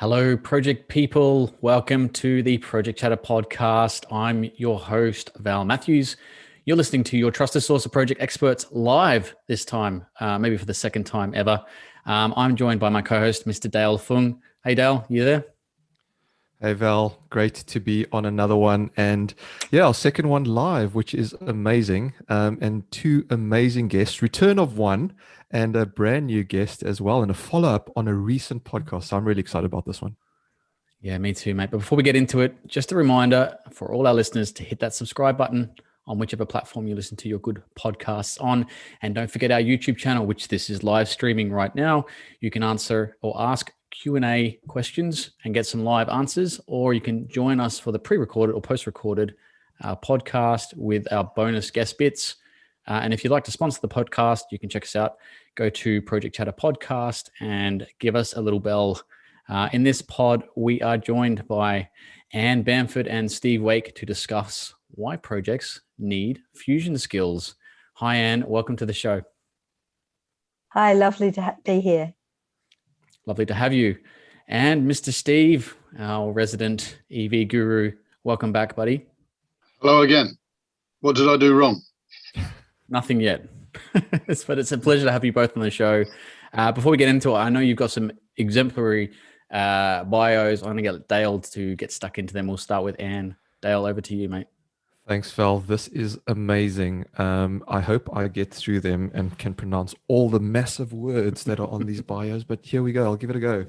Hello, project people. Welcome to the Project Chatter podcast. I'm your host, Val Matthews. You're listening to your trusted source of project experts live this time, maybe for the second time ever. I'm joined by my co-host, Mr. Dale Fung. Hey, Dale, you there? Hey Val, great to be on another one. And yeah, our second one live, which is amazing. And two amazing guests, return of one and a brand new guest as well, and a follow-up on a recent podcast. So I'm really excited about this one. Yeah, me too, mate. But before we get into it, just a reminder for all our listeners to hit that subscribe button on whichever platform you listen to your good podcasts on. And don't forget our YouTube channel, which this is live streaming right now. You can answer or ask Q&A questions and get some live answers, or you can join us for the pre-recorded or post-recorded podcast with our bonus guest bits. And if you'd like to sponsor the podcast, you can check us out. Go to Project Chatter Podcast and give us a little bell. In this pod, we are joined by Anne Bamford and Steve Wake to discuss why projects need fusion skills. Hi, Anne. Welcome to the show. Hi, lovely to be here. Lovely to have you. And Mr. Steve, our resident EV guru. Welcome back, buddy. Hello again. What did I do wrong? Nothing yet, but it's a pleasure to have you both on the show. Before we get into it, I know you've got some exemplary bios. I'm going to get Dale to get stuck into them. We'll start with Anne. Dale, over to you, mate. Thanks, Val. This is amazing. I hope I get through them and can pronounce all the massive words that are on these bios, but here we go. I'll give it a go.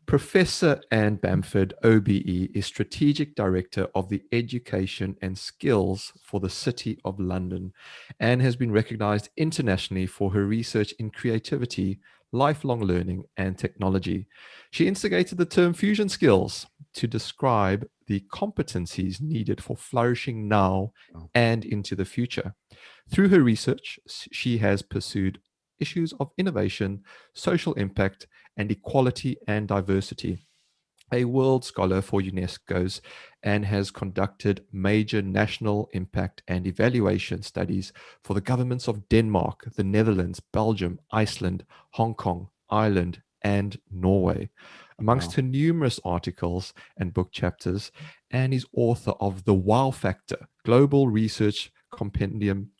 Professor Anne Bamford OBE is Strategic Director of the Education and Skills for the City of London. Anne has been recognized internationally for her research in creativity, lifelong learning, and technology. She instigated the term fusion skills to describe the competencies needed for flourishing now and into the future. Through her research, she has pursued issues of innovation, social impact, and equality and diversity. A world scholar for UNESCOs, and has conducted major national impact and evaluation studies for the governments of Denmark, the Netherlands, Belgium, Iceland, Hong Kong, Ireland, and Norway. Amongst her numerous articles and book chapters, Anne is author of The Wow Factor, Global Research Compendium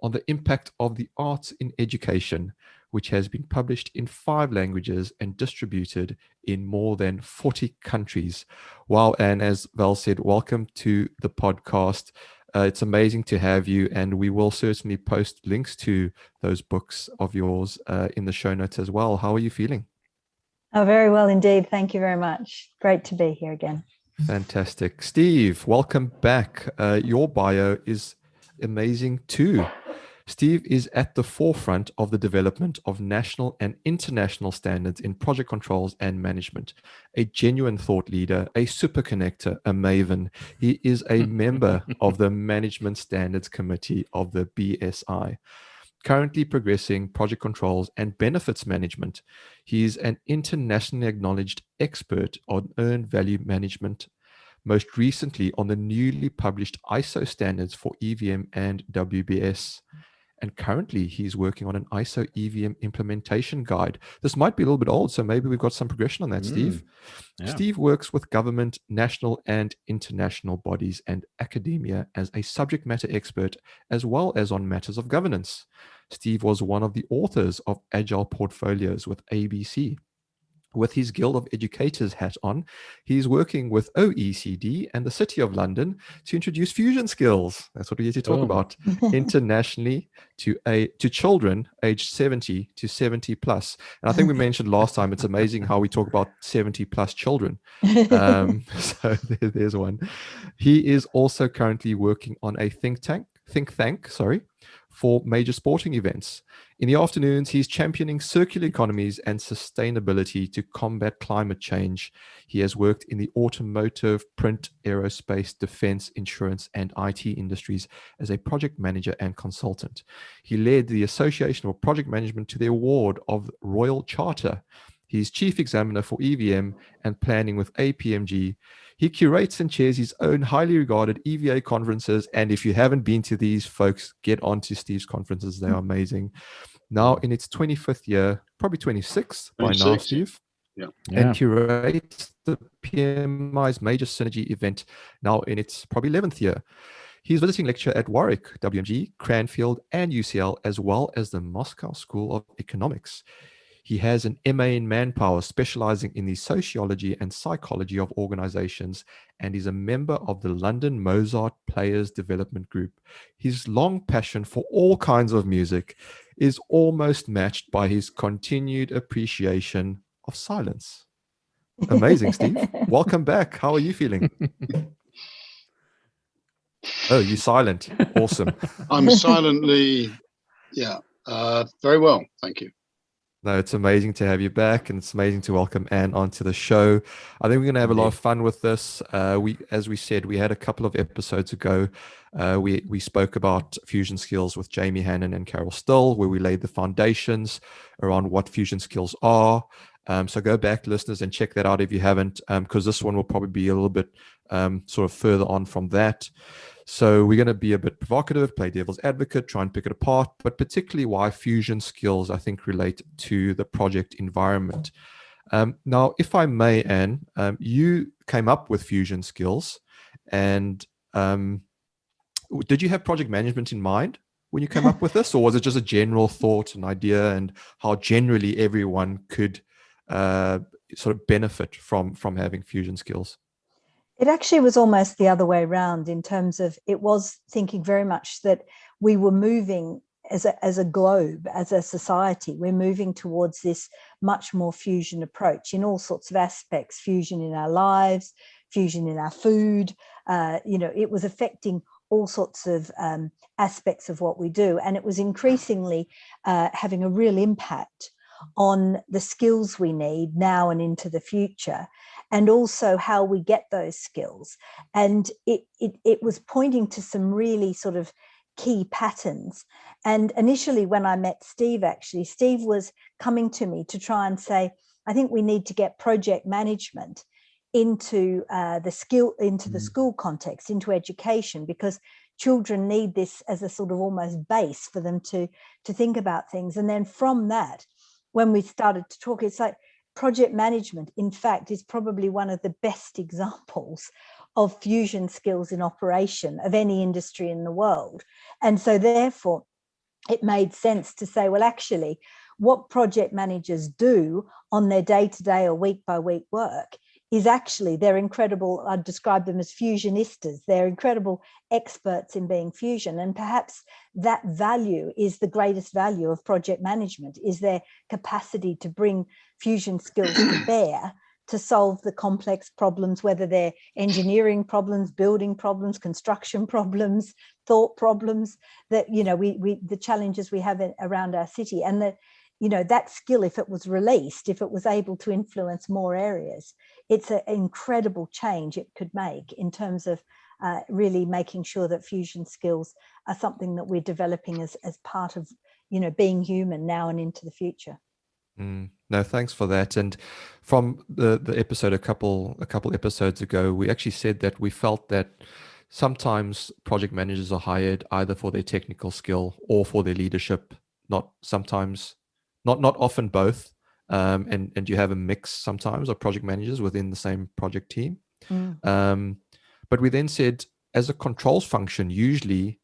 on the impact of the arts in education, which has been published in 5 languages and distributed in more than 40 countries. Wow, and as Val said, welcome to the podcast. It's amazing to have you, and we will certainly post links to those books of yours in the show notes as well. How are you feeling? Oh, very well indeed. Thank you very much. Great to be here again. Fantastic. Steve, welcome back. Your bio is amazing too. Steve is at the forefront of the development of national and international standards in project controls and management, a genuine thought leader, a super connector, a maven. He is a member of the Management Standards Committee of the BSI, currently progressing project controls and benefits management. He is an internationally acknowledged expert on earned value management, most recently on the newly published ISO standards for EVM and WBS. And currently he's working on an ISO EVM implementation guide. This might be a little bit old, so maybe we've got some progression on that, Steve. Yeah. Steve works with government, national and international bodies and academia as a subject matter expert, as well as on matters of governance. Steve was one of the authors of Agile Portfolios with ABC. With his Guild of Educators hat on, he's working with OECD and the City of London to introduce fusion skills. That's what we get to talk about internationally to children aged 70 to 70 plus. And I think we mentioned last time, it's amazing how we talk about 70 plus children. So there's one. He is also currently working on a think tank, for major sporting events. In the afternoons, he's championing circular economies and sustainability to combat climate change. He has worked in the automotive, print, aerospace, defense, insurance, and IT industries as a project manager and consultant. He led the Association of Project Management to the award of Royal Charter. He's chief examiner for EVM and planning with APMG. He curates and chairs his own highly regarded EVA conferences. And if you haven't been to these, folks, get onto Steve's conferences. They are amazing. Now in its 25th year, probably 26th by now, Steve. and curates the PMI's major synergy event, now in its probably 11th year. He's visiting lecturer at Warwick, WMG, Cranfield, and UCL, as well as the Moscow School of Economics. He has an MA in Manpower, specializing in the sociology and psychology of organizations, and is a member of the London Mozart Players Development Group. His long passion for all kinds of music is almost matched by his continued appreciation of silence. Amazing, Steve. Welcome back. How are you feeling? Oh, you're silent. Awesome. I'm silently, very well, thank you. No, it's amazing to have you back, and it's amazing to welcome Anne onto the show. I think we're going to have a lot of fun with this. As we said, we had a couple of episodes ago. We spoke about fusion skills with Jamie Hannon and Carol Still, where we laid the foundations around what fusion skills are. So go back, listeners, and check that out if you haven't, because this one will probably be a little bit sort of further on from that. So we're going to be a bit provocative, play devil's advocate, try and pick it apart, but particularly why fusion skills, I think, relate to the project environment. Now, if I may, Anne, you came up with fusion skills, and did you have project management in mind when you came up with this, or was it just a general thought, an idea, and how generally everyone could sort of benefit from having fusion skills? It actually was almost the other way around, in terms of, it was thinking very much that we were moving as a globe, as a society, we're moving towards this much more fusion approach in all sorts of aspects, fusion in our lives, fusion in our food. It was affecting all sorts of aspects of what we do. And it was increasingly having a real impact on the skills we need now and into the future, and also how we get those skills. And it was pointing to some really sort of key patterns. And initially, when I met Steve, actually, Steve was coming to me to try and say, I think we need to get project management into the school context, into education, because children need this as a sort of almost base for them to think about things. And then from that, when we started to talk, it's like project management, in fact, is probably one of the best examples of fusion skills in operation of any industry in the world. And so therefore, it made sense to say, well, actually, what project managers do on their day-to-day or week-by-week work is actually, they're incredible. I'd describe them as fusionistas. They're incredible experts in being fusion. And perhaps that value is the greatest value of project management, is their capacity to bring fusion skills to bear to solve the complex problems, whether they're engineering problems, building problems, construction problems, thought problems, that, the challenges we have around our city. And that, that skill, if it was released, if it was able to influence more areas, it's an incredible change it could make in terms of really making sure that fusion skills are something that we're developing as part of, being human now and into the future. No, thanks for that. And from the episode a couple episodes ago, we actually said that we felt that sometimes project managers are hired either for their technical skill or for their leadership. Not often both. And you have a mix sometimes of project managers within the same project team. But we then said, as a controls function, usually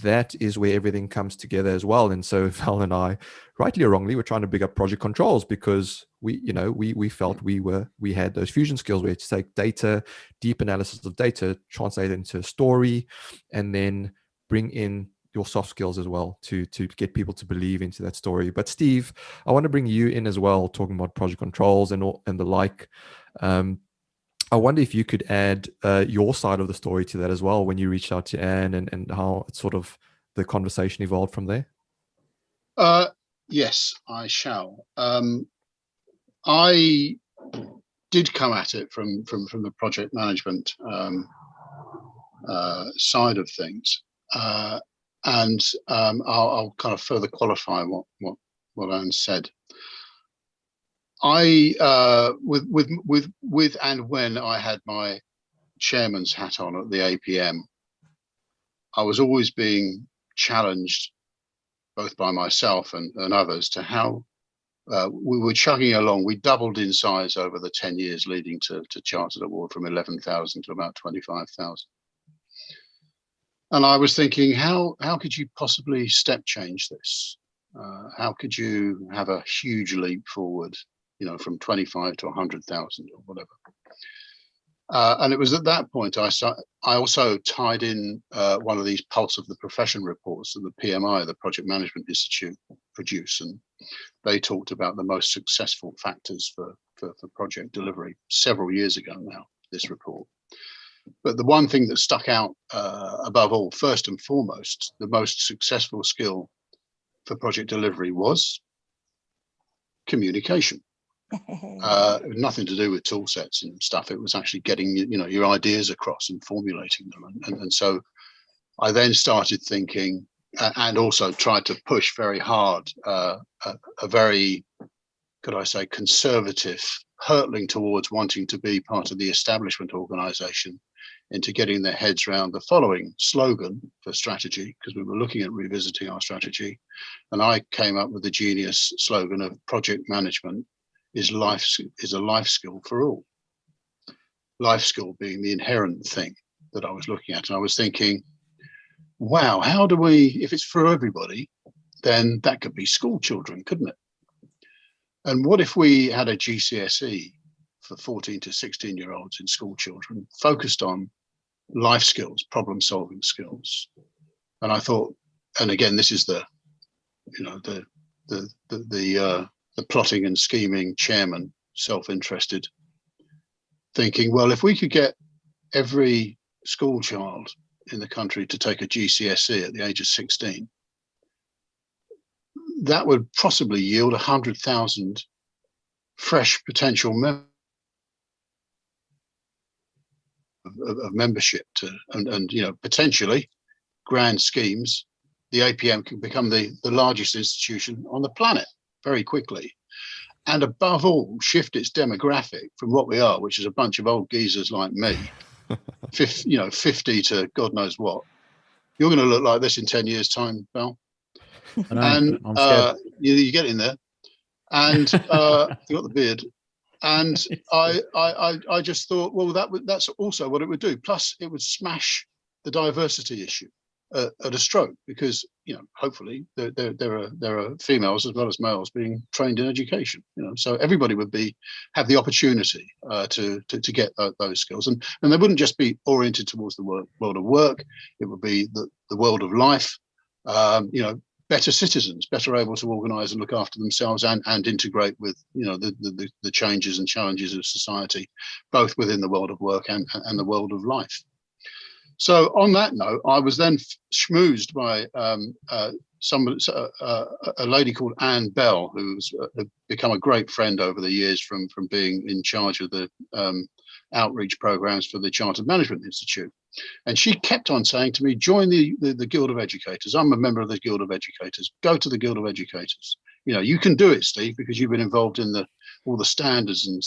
that is where everything comes together as well. And so Val and I, rightly or wrongly, were trying to big up project controls, because we felt we had those fusion skills where to take data, deep analysis of data, translate it into a story, and then bring in your soft skills as well to get people to believe into that story. But Steve, I want to bring you in as well, talking about project controls and the like. I wonder if you could add your side of the story to that as well, when you reached out to Anne, and how it sort of the conversation evolved from there. Yes, I shall. I did come at it from the project management side of things, and I'll kind of further qualify what Anne said. I with and when I had my chairman's hat on at the APM, I was always being challenged, both by myself and others, to how we were chugging along. We doubled in size over the 10 years leading to Chartered Award, from 11,000 to about 25,000. And I was thinking, how could you possibly step change this? How could you have a huge leap forward, from 25 to 100,000 or whatever? And it was at that point I also tied in one of these Pulse of the Profession reports that the PMI, the Project Management Institute, produce, and they talked about the most successful factors for project delivery several years ago now, this report. But the one thing that stuck out above all, first and foremost, the most successful skill for project delivery was communication. Nothing to do with tool sets and stuff. It was actually getting your ideas across and formulating them. And so I then started thinking, and also tried to push very hard, a very, could I say, conservative, hurtling towards wanting to be part of the establishment organization, into getting their heads around the following slogan for strategy, because we were looking at revisiting our strategy. And I came up with the genius slogan of project management is a life skill for all. Life skill being the inherent thing that I was looking at. And I was thinking, wow, how do we, if it's for everybody, then that could be school children, couldn't it? And what if we had a GCSE for 14 to 16-year-olds in school children, focused on life skills, problem-solving skills? And I thought, and again, this is the plotting and scheming chairman, self-interested, thinking, well, if we could get every school child in the country to take a GCSE at the age of 16, that would possibly yield 100,000 fresh potential members of membership and potentially, grand schemes, the APM can become the largest institution on the planet very quickly, and above all shift its demographic from what we are, which is a bunch of old geezers like me, 50 to God knows what. You're going to look like this in 10 years time, Val. I know, and I'm scared. you get in there, and you got the beard. And I just thought, well, that's also what it would do. Plus, it would smash the diversity issue at a stroke, because hopefully there are females as well as males being trained in education. So everybody would have the opportunity to get those skills, and they wouldn't just be oriented towards the world of work. It would be the world of life. Better citizens, better able to organise and look after themselves and integrate with the changes and challenges of society, both within the world of work and the world of life. So on that note, I was then schmoozed by a lady called Anne Bell, who's become a great friend over the years from being in charge of the outreach programs for the Chartered Management Institute. And she kept on saying to me, join the Guild of Educators. I'm a member of the Guild of Educators. Go to the Guild of Educators. You can do it, Steve, because you've been involved in all the standards and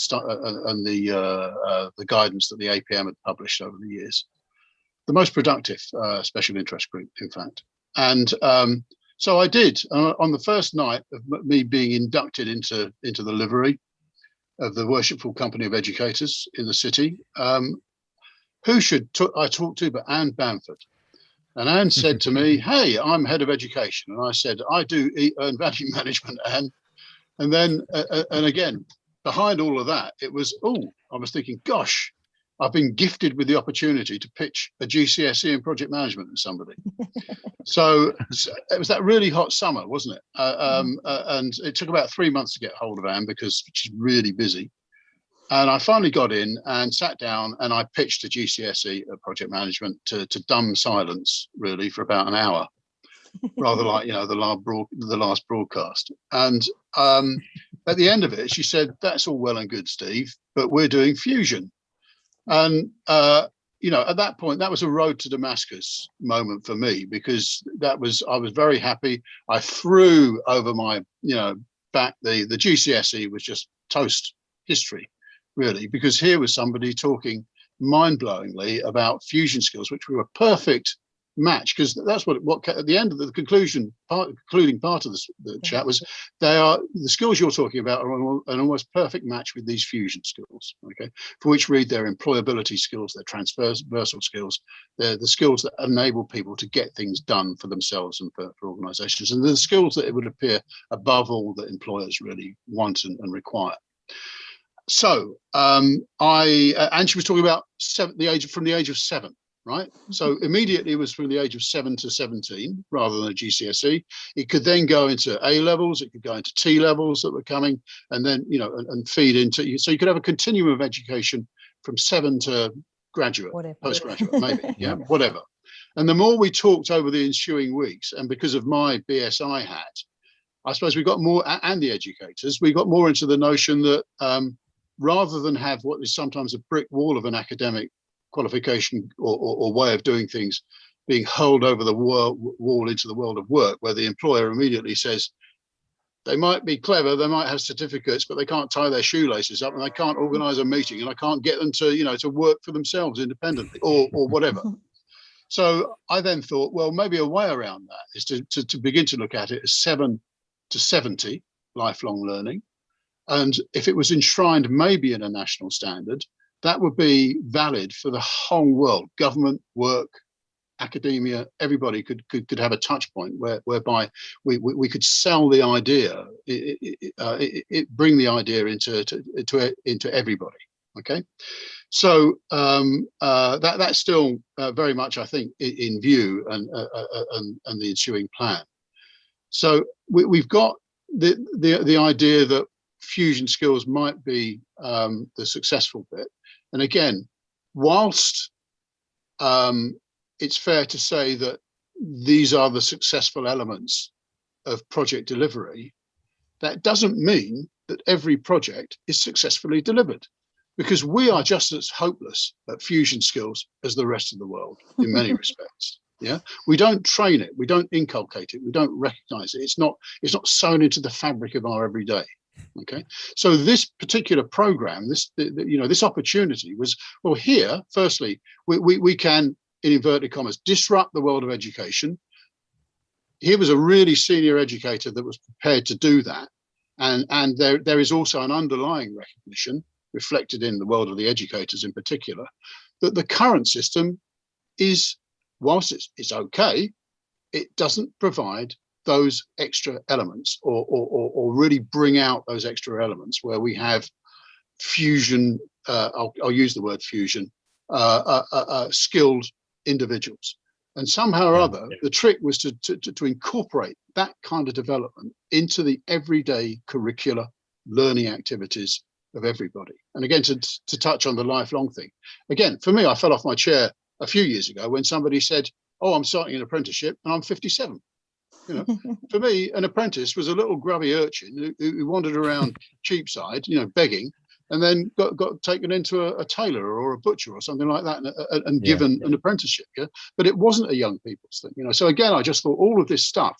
the guidance that the APM had published over the years. The most productive special interest group, in fact. And so I did. On the first night of me being inducted into the livery of the Worshipful Company of Educators in the city, who should I talk to but Anne Bamford? And Anne said to me, hey, I'm head of education. And I said, I do earned value management, Anne. And then, and again, behind all of that, it was, I was thinking, gosh, I've been gifted with the opportunity to pitch a GCSE in project management to somebody. So it was that really hot summer, wasn't it? And it took about 3 months to get hold of Anne because she's really busy. And I finally got in and sat down and I pitched a GCSE at project management to dumb silence, really, for about an hour, rather like, the last broadcast. And at the end of it, she said, that's all well and good, Steve, but we're doing fusion. And, at that point, that was a road to Damascus moment for me, because I was very happy. I threw over my, back the GCSE was just toast history, really, because here was somebody talking mind-blowingly about fusion skills, which were a perfect match, because that's what at the end of the concluding part of the chat was, the skills you're talking about are an almost perfect match with these fusion skills, okay, for which read their employability skills, their transversal skills, they're the skills that enable people to get things done for themselves and for organizations, and the skills that it would appear above all that employers really want and require. So and she was talking about from the age of 7, right? So immediately it was from the age of 7 to 17 rather than a GCSE. It could then go into A levels, it could go into T levels that were coming, and then, you know, and feed into, so you could have a continuum of education from 7 to graduate, postgraduate, maybe, yeah, whatever. And the more we talked over the ensuing weeks, and because of my BSI hat, I suppose we got more, and the educators, we got more into the notion that rather than have what is sometimes a brick wall of an academic qualification or way of doing things being hurled over the wall into the world of work, where the employer immediately says they might be clever, they might have certificates, but they can't tie their shoelaces up, and they can't organize a meeting, and I can't get them to, you know, to work for themselves independently or whatever. So I then thought, well, maybe a way around that is to begin to look at it as 7 to 70 lifelong learning. And if it was enshrined maybe in a national standard, that would be valid for the whole world. Government, work, academia, everybody could have a touch point whereby we could sell the idea, bring the idea into everybody. Okay, so that's still very much, I think, in view, and the ensuing plan. So we've got the idea that fusion skills might be the successful bit. And again, whilst it's fair to say that these are the successful elements of project delivery, that doesn't mean that every project is successfully delivered, because we are just as hopeless at fusion skills as the rest of the world in many respects. Yeah, we don't train it, we don't inculcate it, we don't recognize it. It's not sewn into the fabric of our everyday. Okay, so this particular program, this opportunity was, well, here, firstly, we can, in inverted commas, disrupt the world of education. Here was a really senior educator that was prepared to do that, and there is also an underlying recognition reflected in the world of the educators in particular, that the current system is, whilst it's okay, it doesn't provide those extra elements or really bring out those extra elements where we have fusion, I'll use the word fusion, skilled individuals. And somehow or other, the trick was to incorporate that kind of development into the everyday curricular learning activities of everybody. And again, to touch on the lifelong thing, again, for me, I fell off my chair a few years ago when somebody said, oh, I'm starting an apprenticeship and I'm 57. You know, for me, an apprentice was a little grubby urchin who wandered around Cheapside, you know, begging, and then got taken into a tailor or a butcher or something like that, and given an apprenticeship. Yeah, but it wasn't a young people's thing, you know. So again, I just thought all of this stuff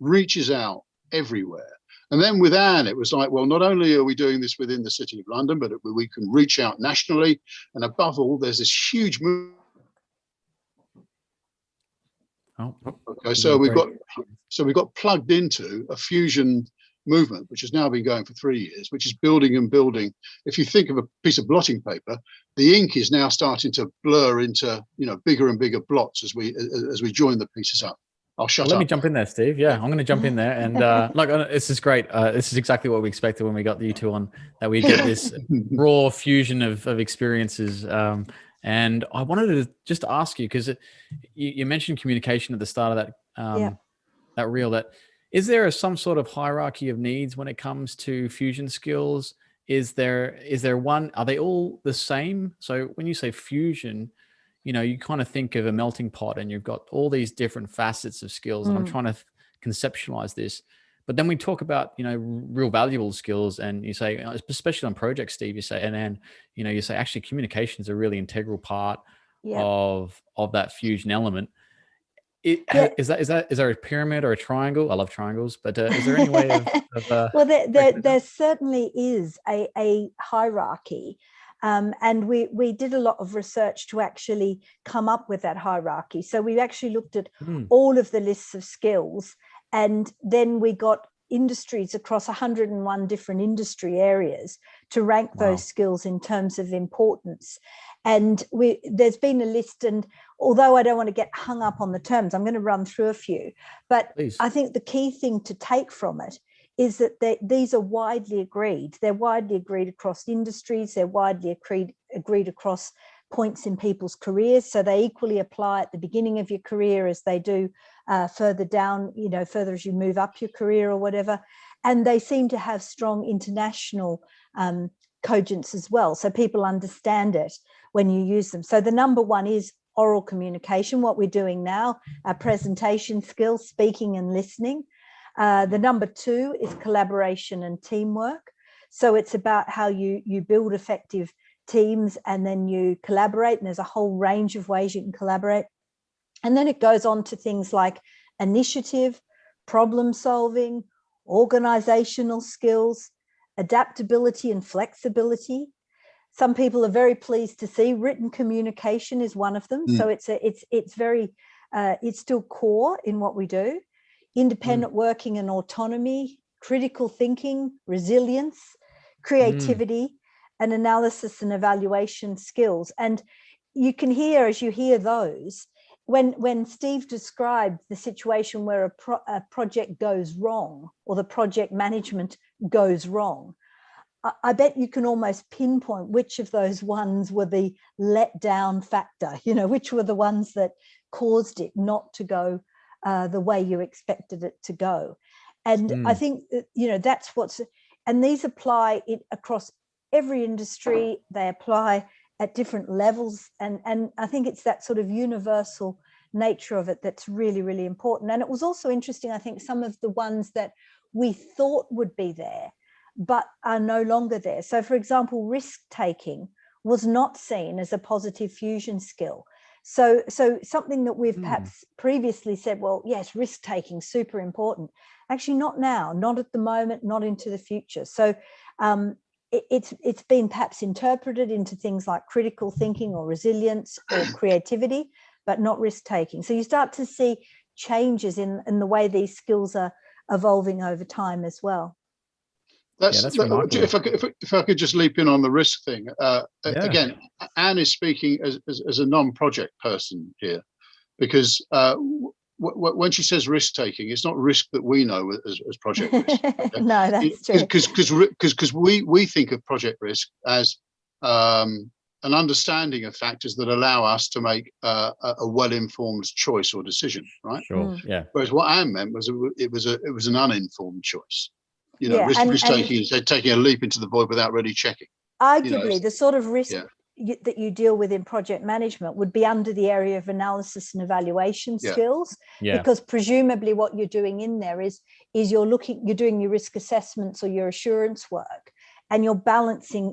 reaches out everywhere. And then with Anne, it was like, well, not only are we doing this within the City of London, but we can reach out nationally, and above all, there's this huge move. Okay, so we've got plugged into a fusion movement, which has now been going for 3 years, which is building and building. If you think of a piece of blotting paper, the ink is now starting to blur into, you know, bigger and bigger blots as we join the pieces up. I'll shut up. Let me jump in there, Steve. Yeah, I'm going to jump in there, and this is great. This is exactly what we expected when we got you two on, that we get this raw fusion of experiences. And I wanted to just ask you, because you mentioned communication at the start of that reel. That is there some sort of hierarchy of needs when it comes to fusion skills? Is there one? Are they all the same? So when you say fusion, you know, you kind of think of a melting pot, and you've got all these different facets of skills. And I'm trying to conceptualize this. But then we talk about, you know, real valuable skills, and you say, especially on projects, Steve, you say, and then, you know, you say actually communication is a really integral part of that fusion element. Is there a pyramid or a triangle? I love triangles, but is there any way of well, there certainly is a hierarchy. And we did a lot of research to actually come up with that hierarchy. So we actually looked at all of the lists of skills, and then we got industries across 101 different industry areas to rank those skills in terms of importance. And there's been a list, and although I don't want to get hung up on the terms, I'm going to run through a few. But please. I think the key thing to take from it is that these are widely agreed. They're widely agreed across industries. They're widely agreed across points in people's careers. So they equally apply at the beginning of your career as they do further down, further as you move up your career or whatever. And they seem to have strong international cogence as well. So people understand it when you use them. So the number one is oral communication, what we're doing now, our presentation skills, speaking and listening. The number two is collaboration and teamwork. So it's about how you build effective teams and then you collaborate, and there's a whole range of ways you can collaborate. And then it goes on to things like initiative, problem solving, organizational skills, adaptability and flexibility. Some people are very pleased to see written communication is one of them. So it's very it's still core in what we do. Independent working and autonomy, critical thinking, resilience, creativity, and analysis and evaluation skills. And you can hear, as you hear those, when Steve described the situation where a project goes wrong or the project management goes wrong, I bet you can almost pinpoint which of those ones were the letdown factor, which were the ones that caused it not to go the way you expected it to go. And I think, that's and these apply across every industry. They apply at different levels. And I think it's that sort of universal nature of it that's really, really important. And it was also interesting, I think, some of the ones that we thought would be there, but are no longer there. So, for example, risk-taking was not seen as a positive fusion skill. So something that we've perhaps previously said, well, yes, risk-taking, super important. Actually, not now, not at the moment, not into the future. So it's been perhaps interpreted into things like critical thinking or resilience or creativity, but not risk-taking. So you start to see changes in the way these skills are evolving over time as well. That's remarkable. If I could just leap in on the risk thing. Again, Anne is speaking as a non-project person here, because when she says risk-taking, it's not risk that we know as project risk. Okay? No, that's true. Because we think of project risk as an understanding of factors that allow us to make a well-informed choice or decision, right? Sure. Yeah. Whereas what Anne meant was it was an uninformed choice. Risk-taking is taking a leap into the void without really checking. Arguably, the sort of risk that you deal with in project management would be under the area of analysis and evaluation skills, because presumably what you're doing in there is you're doing your risk assessments or your assurance work, and you're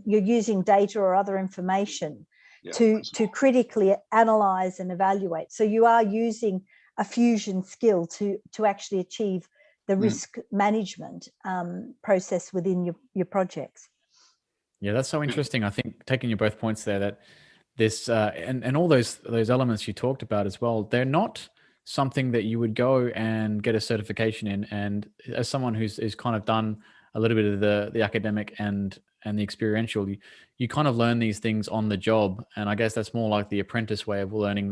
using data or other information to critically analyze and evaluate. So you are using a fusion skill to actually achieve the risk management process within your projects. Yeah, that's so interesting. I think taking your both points there, that this and all those elements you talked about as well, they're not something that you would go and get a certification in. And as someone who's kind of done a little bit of the academic and the experiential, you kind of learn these things on the job. And I guess that's more like the apprentice way of learning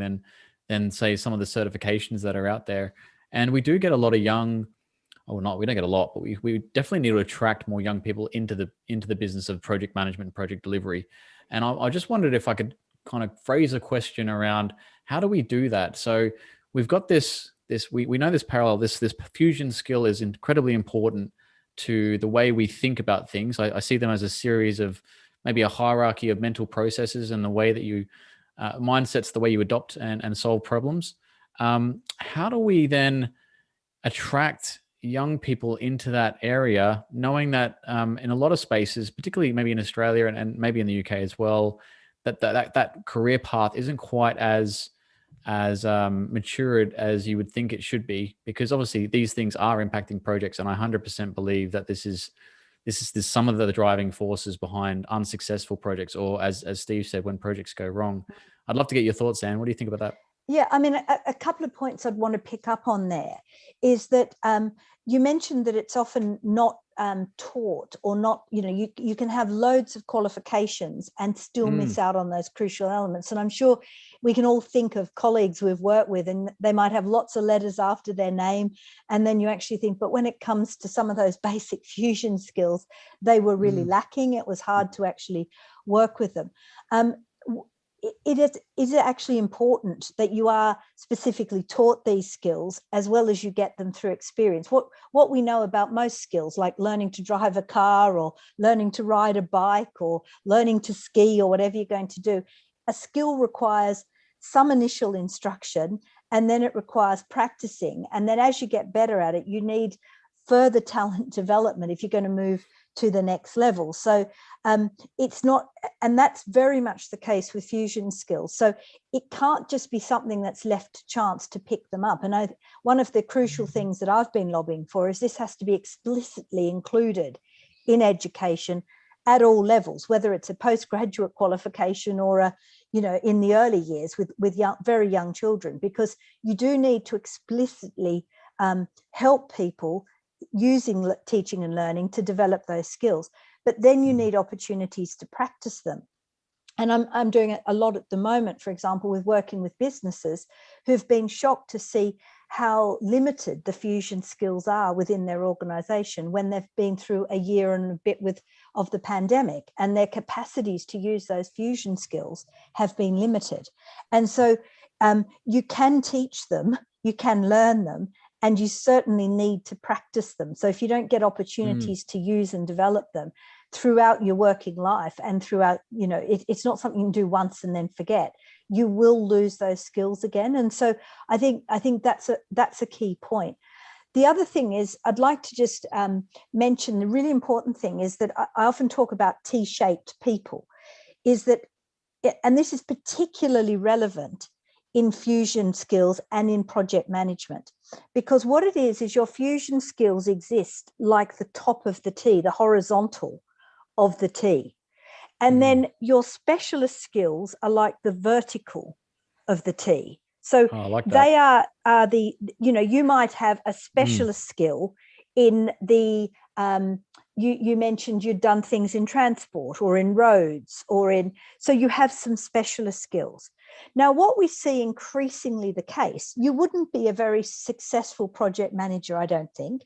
than say some of the certifications that are out there. And we do get a lot of young. We don't get a lot, but we definitely need to attract more young people into the business of project management and project delivery. And I just wondered if I could kind of phrase a question around how do we do that? So we've got this we know this parallel, this fusion skill is incredibly important to the way we think about things. I see them as a series of maybe a hierarchy of mental processes and the way that you mindsets, the way you adopt and solve problems. How do we then attract young people into that area, knowing that in a lot of spaces, particularly maybe in Australia and maybe in the UK as well, that career path isn't quite as matured as you would think it should be, because obviously these things are impacting projects, and I 100% believe that this is this is some of the driving forces behind unsuccessful projects, or as Steve said, when projects go wrong. I'd love to get your thoughts, Anne. What do you think about that? Yeah, I mean, a couple of points I'd want to pick up on there is that you mentioned that it's often not taught, or not, you can have loads of qualifications and still miss out on those crucial elements. And I'm sure we can all think of colleagues we've worked with, and they might have lots of letters after their name. And then you actually think, but when it comes to some of those basic fusion skills, they were really lacking. It was hard to actually work with them. Is it actually important that you are specifically taught these skills as well as you get them through experience? What we know about most skills, like learning to drive a car or learning to ride a bike or learning to ski or whatever you're going to do, a skill requires some initial instruction, and then it requires practicing. And then as you get better at it, you need further talent development if you're going to move to the next level. So it's not, and that's very much the case with fusion skills. So it can't just be something that's left to chance to pick them up. And one of the crucial things that I've been lobbying for is this has to be explicitly included in education at all levels, whether it's a postgraduate qualification or in the early years with very young children, because you do need to explicitly help people using teaching and learning to develop those skills. But then you need opportunities to practice them. And I'm doing it a lot at the moment, for example, with working with businesses who've been shocked to see how limited the fusion skills are within their organization when they've been through a year and a bit of the pandemic, and their capacities to use those fusion skills have been limited. And so you can teach them, you can learn them, and you certainly need to practice them. So if you don't get opportunities to use and develop them throughout your working life and throughout, it's not something you can do once and then forget. You will lose those skills again. And so I think that's a key point. The other thing is, I'd like to just mention the really important thing is that I often talk about T-shaped people, is that, and this is particularly relevant in fusion skills and in project management, because what it is your fusion skills exist like the top of the T, the horizontal of the T. And then your specialist skills are like the vertical of the T. So they are the, you might have a specialist skill in the, you mentioned you'd done things in transport or in roads so you have some specialist skills. Now, what we see increasingly the case, you wouldn't be a very successful project manager, I don't think,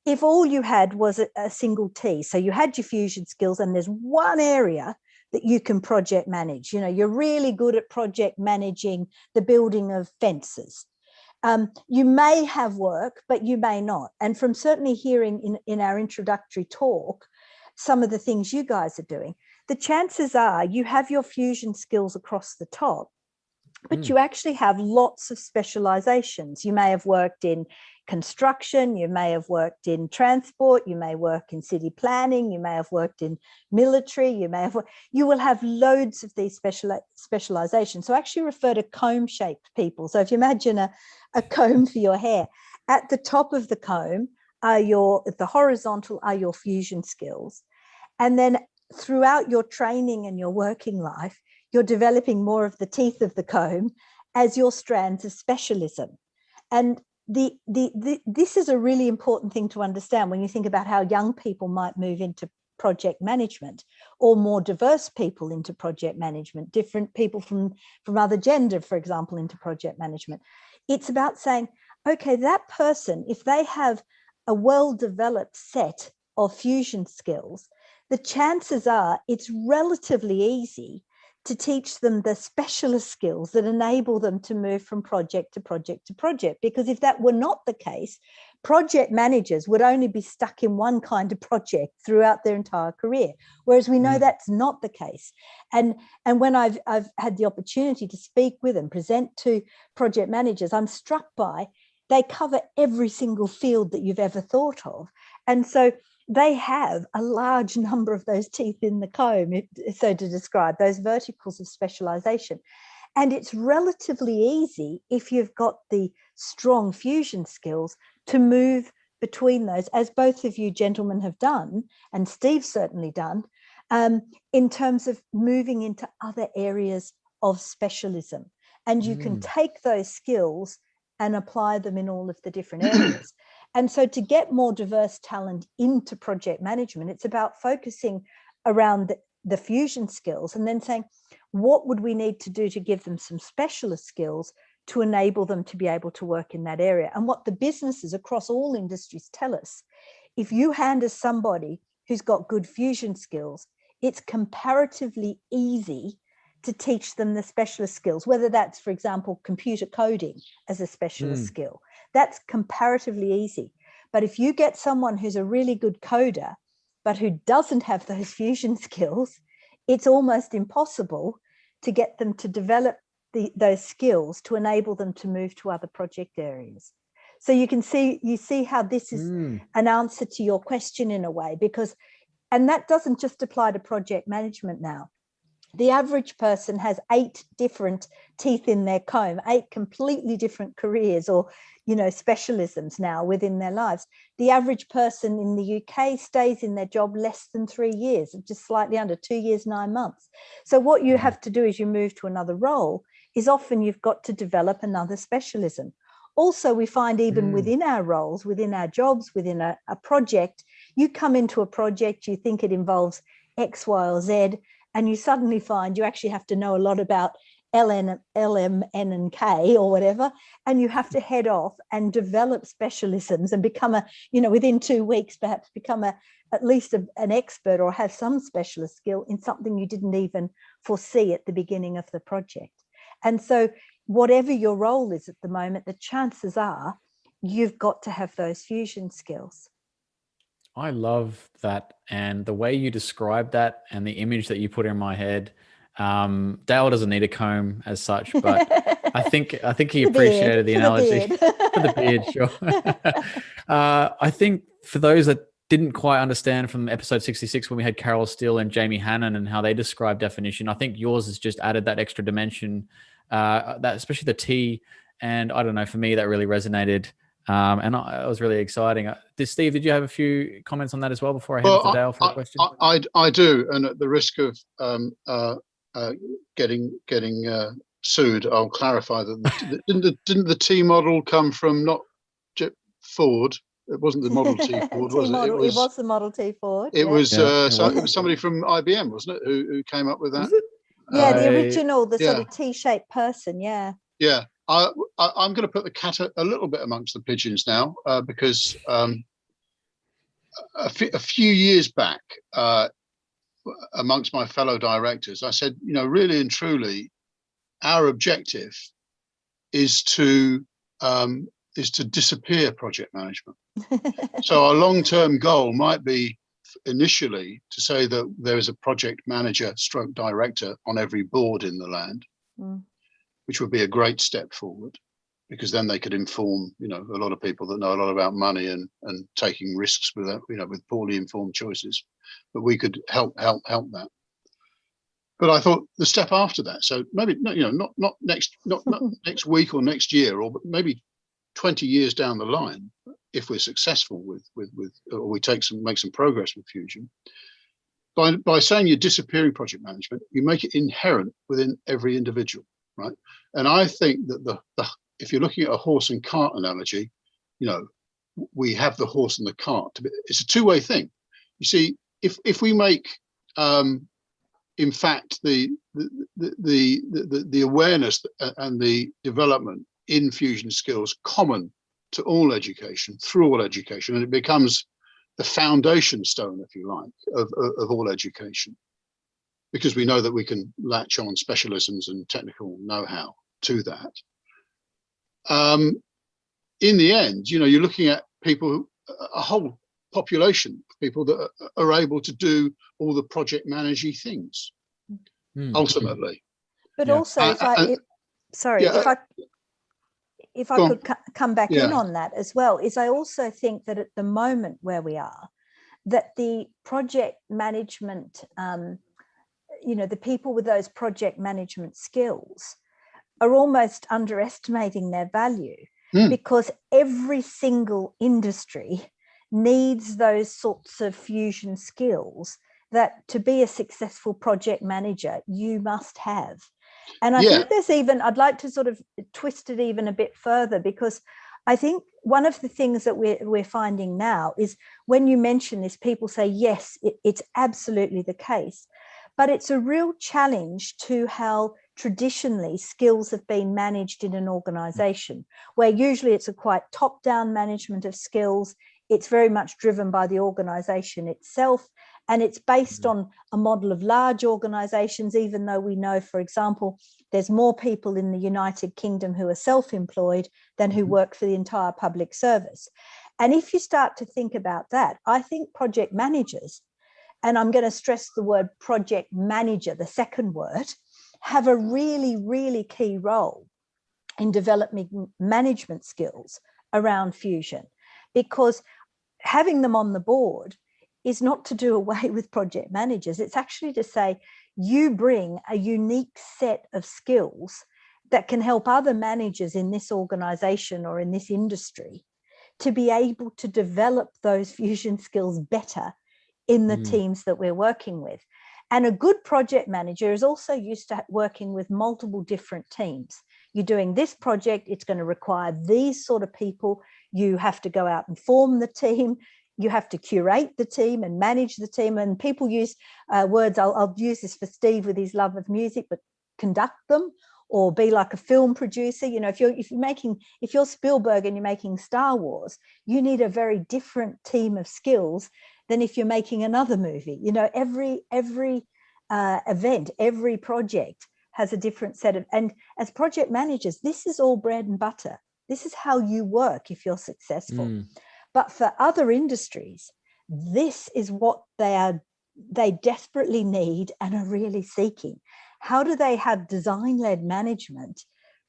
if all you had was a single T. So you had your fusion skills and there's one area that you can project manage. You're really good at project managing the building of fences. You may have work, but you may not. And from certainly hearing in our introductory talk, some of the things you guys are doing, the chances are you have your fusion skills across the top, but you actually have lots of specializations. You may have worked in construction, you may have worked in transport, you may work in city planning, you may have worked in military, you will have loads of these specializations. So I actually refer to comb-shaped people. So if you imagine a comb for your hair, at the top of the comb the horizontal are your fusion skills. And then throughout your training and your working life, you're developing more of the teeth of the comb as your strands of specialism. And this is a really important thing to understand when you think about how young people might move into project management, or more diverse people into project management, different people from other gender, for example, into project management. It's about saying, okay, that person, if they have a well-developed set of fusion skills, the chances are it's relatively easy to teach them the specialist skills that enable them to move from project to project to project. Because if that were not the case, project managers would only be stuck in one kind of project throughout their entire career, whereas we know that's not the case. And when I've had the opportunity to speak with and present to project managers, I'm struck by they cover every single field that you've ever thought of. And so they have a large number of those teeth in the comb, so to describe, those verticals of specialization. And it's relatively easy, if you've got the strong fusion skills, to move between those, as both of you gentlemen have done, and Steve's certainly done, in terms of moving into other areas of specialism. And you can take those skills and apply them in all of the different areas. And so to get more diverse talent into project management, it's about focusing around the fusion skills and then saying, what would we need to do to give them some specialist skills to enable them to be able to work in that area? And what the businesses across all industries tell us, if you hand us somebody who's got good fusion skills, it's comparatively easy to teach them the specialist skills, whether that's, for example, computer coding as a specialist skill. That's comparatively easy. But if you get someone who's a really good coder, but who doesn't have those fusion skills, it's almost impossible to get them to develop those skills to enable them to move to other project areas. So you see how this is an answer to your question in a way, because, and that doesn't just apply to project management now. The average person has 8 different teeth in their comb, 8 completely different careers or, specialisms now within their lives. The average person in the UK stays in their job less than 3 years, just slightly under 2 years, 9 months. So what you have to do as you move to another role is often you've got to develop another specialism. Also, we find even within our roles, within our jobs, within a project, you come into a project, you think it involves X, Y, or Z, and you suddenly find you actually have to know a lot about LM, N, and K or whatever, and you have to head off and develop specialisms and become within 2 weeks, perhaps become at least an expert or have some specialist skill in something you didn't even foresee at the beginning of the project. And so whatever your role is at the moment, the chances are you've got to have those fusion skills. I love that. And the way you describe that and the image that you put in my head, Dale doesn't need a comb as such, but I think he appreciated the analogy. For the beard, sure. I think for those that didn't quite understand from episode 66 when we had Carol Steele and Jamie Hannon and how they describe definition, I think yours has just added that extra dimension, that especially the T. And I don't know, for me, that really resonated. And it was really exciting. Steve, did you have a few comments on that as well before I hand it to Dale for a question? I do, and at the risk of getting sued, I'll clarify that didn't the T model come from not Ford? It wasn't the Model T Ford, was it? It was the Model T Ford. It was it was somebody from IBM, wasn't it, who came up with that? Was it? Yeah, the original, sort of T-shaped person. Yeah. Yeah. I'm going to put the cat a little bit amongst the pigeons now, because a few years back, amongst my fellow directors, I said, really and truly, our objective is to disappear project management. So our long-term goal might be initially to say that there is a project manager / director on every board in the land. Which would be a great step forward, because then they could inform, a lot of people that know a lot about money and taking risks with with poorly informed choices. But we could help that. But I thought the step after that, so maybe not next week or next year, or maybe 20 years down the line, if we're successful with or we make some progress with fusion. By saying you're disappearing project management, you make it inherent within every individual. Right, and I think that if you're looking at a horse and cart analogy, we have the horse and the cart. It's a two-way thing. You see, if we make, in fact, the awareness and the development in fusion skills common to all education, through all education, and it becomes the foundation stone, if you like, of all education. Because we know that we can latch on specialisms and technical know-how to that. In the end, you're looking at people, a whole population of people that are able to do all the project managing things, ultimately. But also, if I could come back in on that as well, is I also think that at the moment where we are, that the project management, the people with those project management skills are almost underestimating their value, because every single industry needs those sorts of fusion skills that to be a successful project manager, you must have. And I think there's even, I'd like to sort of twist it even a bit further, because I think one of the things that we're finding now is when you mention this, people say, yes, it's absolutely the case. But it's a real challenge to how traditionally skills have been managed in an organization, where usually it's a quite top-down management of skills. It's very much driven by the organization itself. And it's based on a model of large organizations, even though we know, for example, there's more people in the United Kingdom who are self-employed than who work for the entire public service. And if you start to think about that, I think project managers, and I'm going to stress the word project manager, the second word, have a really, really key role in developing management skills around fusion, because having them on the board is not to do away with project managers. It's actually to say you bring a unique set of skills that can help other managers in this organization or in this industry to be able to develop those fusion skills better in the teams that we're working with. And a good project manager is also used to working with multiple different teams. You're doing this project, it's going to require these sort of people. You have to go out and form the team. You have to curate the team and manage the team. And people use words, I'll use this for Steve with his love of music, but conduct them, or be like a film producer. You know, if you're Spielberg and you're making Star Wars, you need a very different team of skills than if you're making another movie. You know, every event, every project has a different set of, and as project managers, this is all bread and butter. This is how you work if you're successful. But for other industries, this is what they desperately need and are really seeking. How do they have design-led management,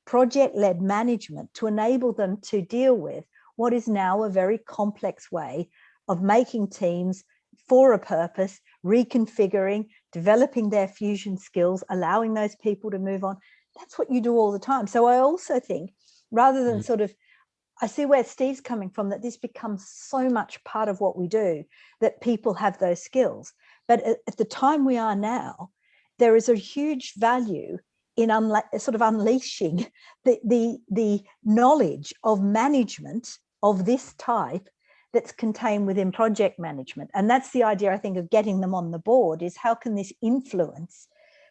project-led management to enable them to deal with what is now a very complex way of making teams for a purpose, reconfiguring, developing their fusion skills, allowing those people to move on? That's what you do all the time. So I also think, rather than sort of, I see where Steve's coming from, that this becomes so much part of what we do, that people have those skills. But at the time we are now, there is a huge value in sort of unleashing the knowledge of management of this type that's contained within project management. And that's the idea, I think, of getting them on the board, is how can this influence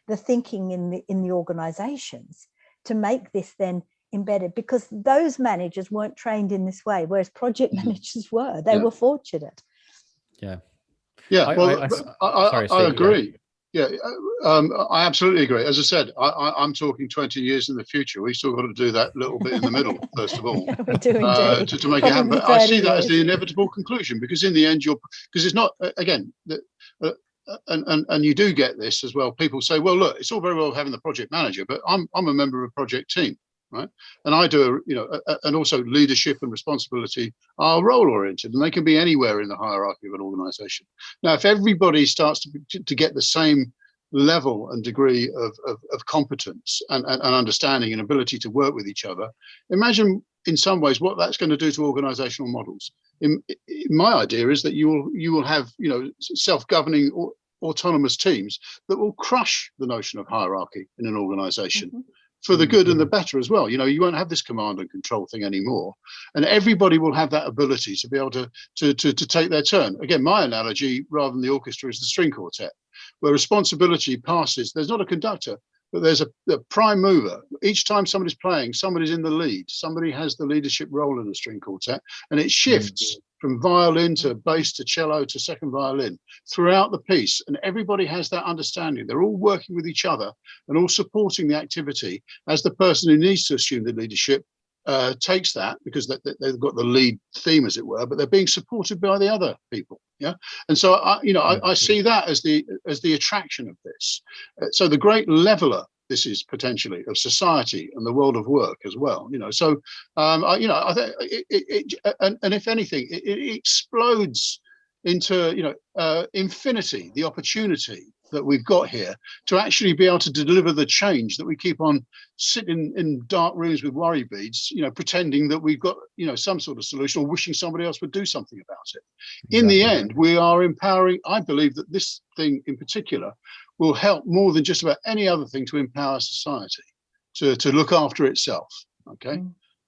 the thinking in the organizations to make this then embedded, because those managers weren't trained in this way, whereas project managers were. They were fortunate. Yeah. Well, I agree. Yeah, I absolutely agree. As I said, I'm talking 20 years in the future. We've still got to do that little bit in the middle, first of all, we do indeed. to make it happen. But I see that as the inevitable conclusion, because in the end, because it's not, again, and you do get this as well. People say, well, look, it's all very well having the project manager, but I'm a member of a project team. Right. And I do, and also leadership and responsibility are role oriented, and they can be anywhere in the hierarchy of an organization. Now, if everybody starts to get the same level and degree of competence and understanding and ability to work with each other, imagine in some ways what that's going to do to organizational models. My idea is that you will have, self-governing or autonomous teams that will crush the notion of hierarchy in an organization. For the good and the better as well. You won't have this command and control thing anymore, and everybody will have that ability to be able to take their turn. Again, my analogy, rather than the orchestra, is the string quartet, where responsibility passes. There's not a conductor, but there's a prime mover. Each time somebody's playing, somebody's in the lead. Somebody has the leadership role in the string quartet, and it shifts from violin to bass to cello to second violin throughout the piece. And everybody has that understanding. They're all working with each other and all supporting the activity as the person who needs to assume the leadership takes that, because they've got the lead theme, as it were, but they're being supported by the other people. Yeah. And so, I see that as the attraction of this. So the great leveler this is potentially of society and the world of work as well. So I think and if anything, it explodes into infinity, the opportunity that we've got here to actually be able to deliver the change that we keep on sitting in dark rooms with worry beads, pretending that we've got, some sort of solution or wishing somebody else would do something about it. Exactly. In the end, we are empowering. I believe that this thing in particular will help more than just about any other thing to empower society to look after itself. Okay.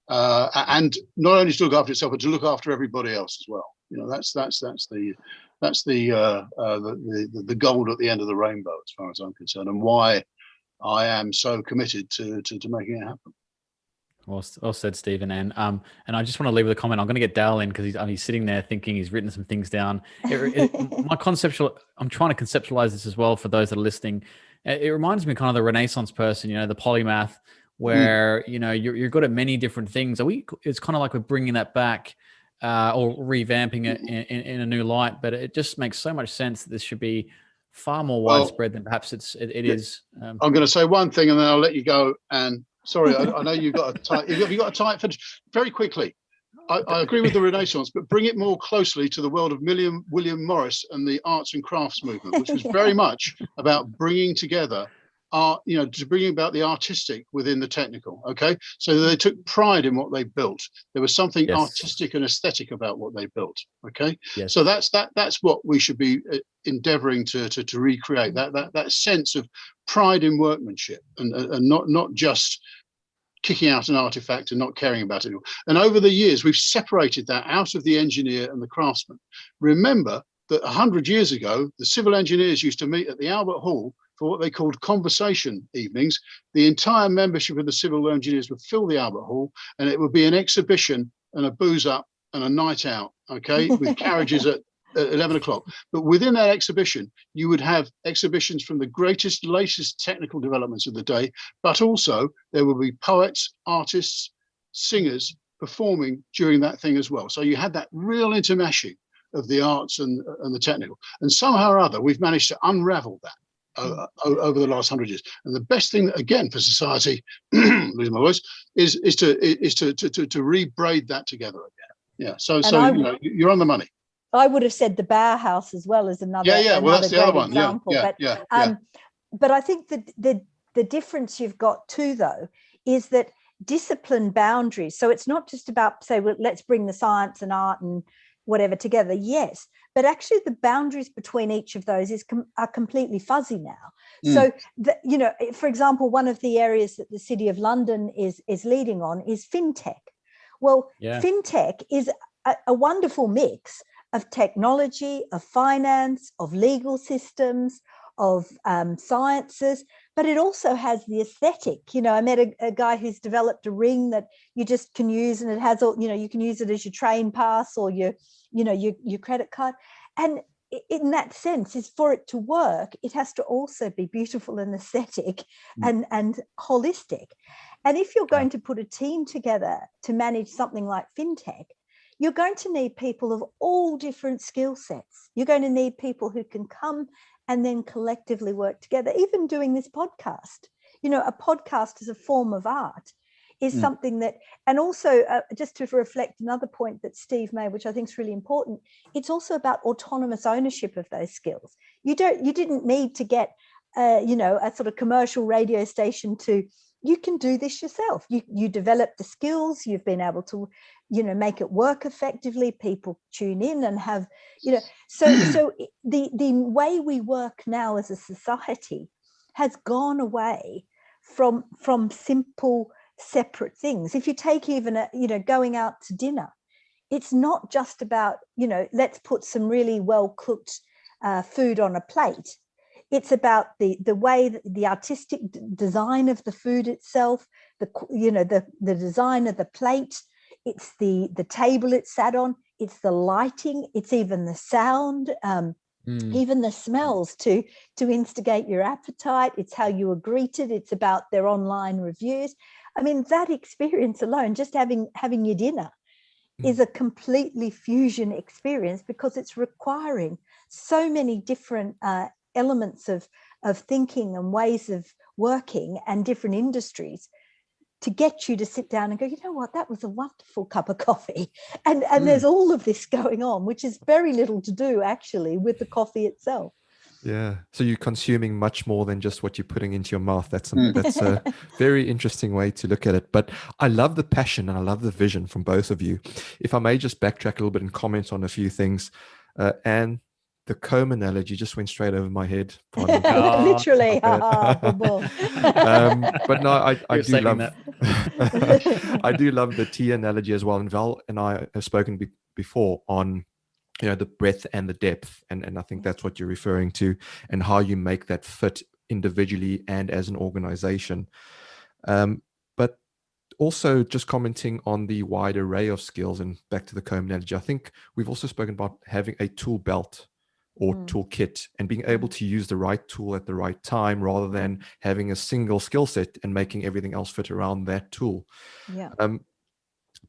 And not only to look after itself, but to look after everybody else as well. That's the gold at the end of the rainbow, as far as I'm concerned, and why I am so committed to making it happen. Well said, Stephen. And I just want to leave with a comment. I'm going to get Dale in because he's sitting there thinking he's written some things down. I'm trying to conceptualize this as well for those that are listening. It reminds me kind of the Renaissance person, the polymath, where you're good at many different things. It's kind of like we're bringing that back or revamping it in a new light. But it just makes so much sense that this should be far more widespread than perhaps it is. I'm going to say one thing and then I'll let you go. And sorry, I know you've got a tight. Have you got a tight finish? Very quickly. I agree with the Renaissance, but bring it more closely to the world of William Morris and the arts and crafts movement, which was very much about bringing together to bring about the artistic within the technical. Okay, so they took pride in what they built. There was something artistic and aesthetic about what they built. Okay, so that's what we should be endeavoring to recreate. That sense of pride in workmanship and not just kicking out an artifact and not caring about it. And over the years, we've separated that out of the engineer and the craftsman. Remember that 100 years ago, the civil engineers used to meet at the Albert Hall for what they called conversation evenings. The entire membership of the civil engineers would fill the Albert Hall, and it would be an exhibition and a booze up and a night out, okay, with carriages at 11 o'clock. But within that exhibition, you would have exhibitions from the latest technical developments of the day, but also there will be poets, artists, singers performing during that thing as well. So you had that real intermeshing of the arts and the technical. And somehow or other, we've managed to unravel that over the last 100 years. And the best thing, again, for society, losing my voice, is to rebraid that together again. Yeah. So you're on the money. I would have said the Bauhaus as well as another. Well, that's the other one. Example. But I think that the difference you've got too, though, is that discipline boundaries. So it's not just about, say, well, let's bring the science and art and whatever together. Yes, but actually the boundaries between each of those are completely fuzzy now. So, for example, one of the areas that the City of London is leading on is fintech. Well, fintech is a wonderful mix of technology, of finance, of legal systems, of sciences, but it also has the aesthetic. I met a guy who's developed a ring that you just can use, and it has all, you can use it as your train pass or your credit card. And in that sense, is for it to work, it has to also be beautiful and aesthetic and holistic. And if you're going to put a team together to manage something like fintech, you're going to need people of all different skill sets. You're going to need people who can come and then collectively work together. Even doing this podcast, a podcast is a form of art, is something that, and also just to reflect another point that Steve made, which I think is really important, it's also about autonomous ownership of those skills. You didn't need to get, a sort of commercial radio station you can do this yourself. You develop the skills, you've been able to, make it work effectively. People tune in and have, so the way we work now as a society has gone away from simple, separate things. If you take even, going out to dinner, it's not just about, let's put some really well cooked food on a plate. It's about the way that the artistic design of the food itself, the design of the plate, it's the table it's sat on, it's the lighting, it's even the sound, even the smells to instigate your appetite. It's how you are greeted. It's about their online reviews. I mean, that experience alone, just having your dinner, is a completely fusion experience because it's requiring so many different elements of thinking and ways of working and different industries to get you to sit down and go, you know what, that was a wonderful cup of coffee. And there's all of this going on, which is very little to do actually with the coffee itself. Yeah. So you're consuming much more than just what you're putting into your mouth. That's a very interesting way to look at it. But I love the passion and I love the vision from both of you. If I may just backtrack a little bit and comment on a few things. Anne, the comb analogy just went straight over my head. Pardon. Literally. But Boom, boom. but no, I You're do saving love that. I do love the tea analogy as well. And Val and I have spoken before on the breadth and the depth, and I think that's what you're referring to, and how you make that fit individually and as an organization. But also just commenting on the wide array of skills, and back to the comb analogy, I think we've also spoken about having a tool belt or toolkit and being able to use the right tool at the right time rather than having a single skill set and making everything else fit around that tool. Yeah.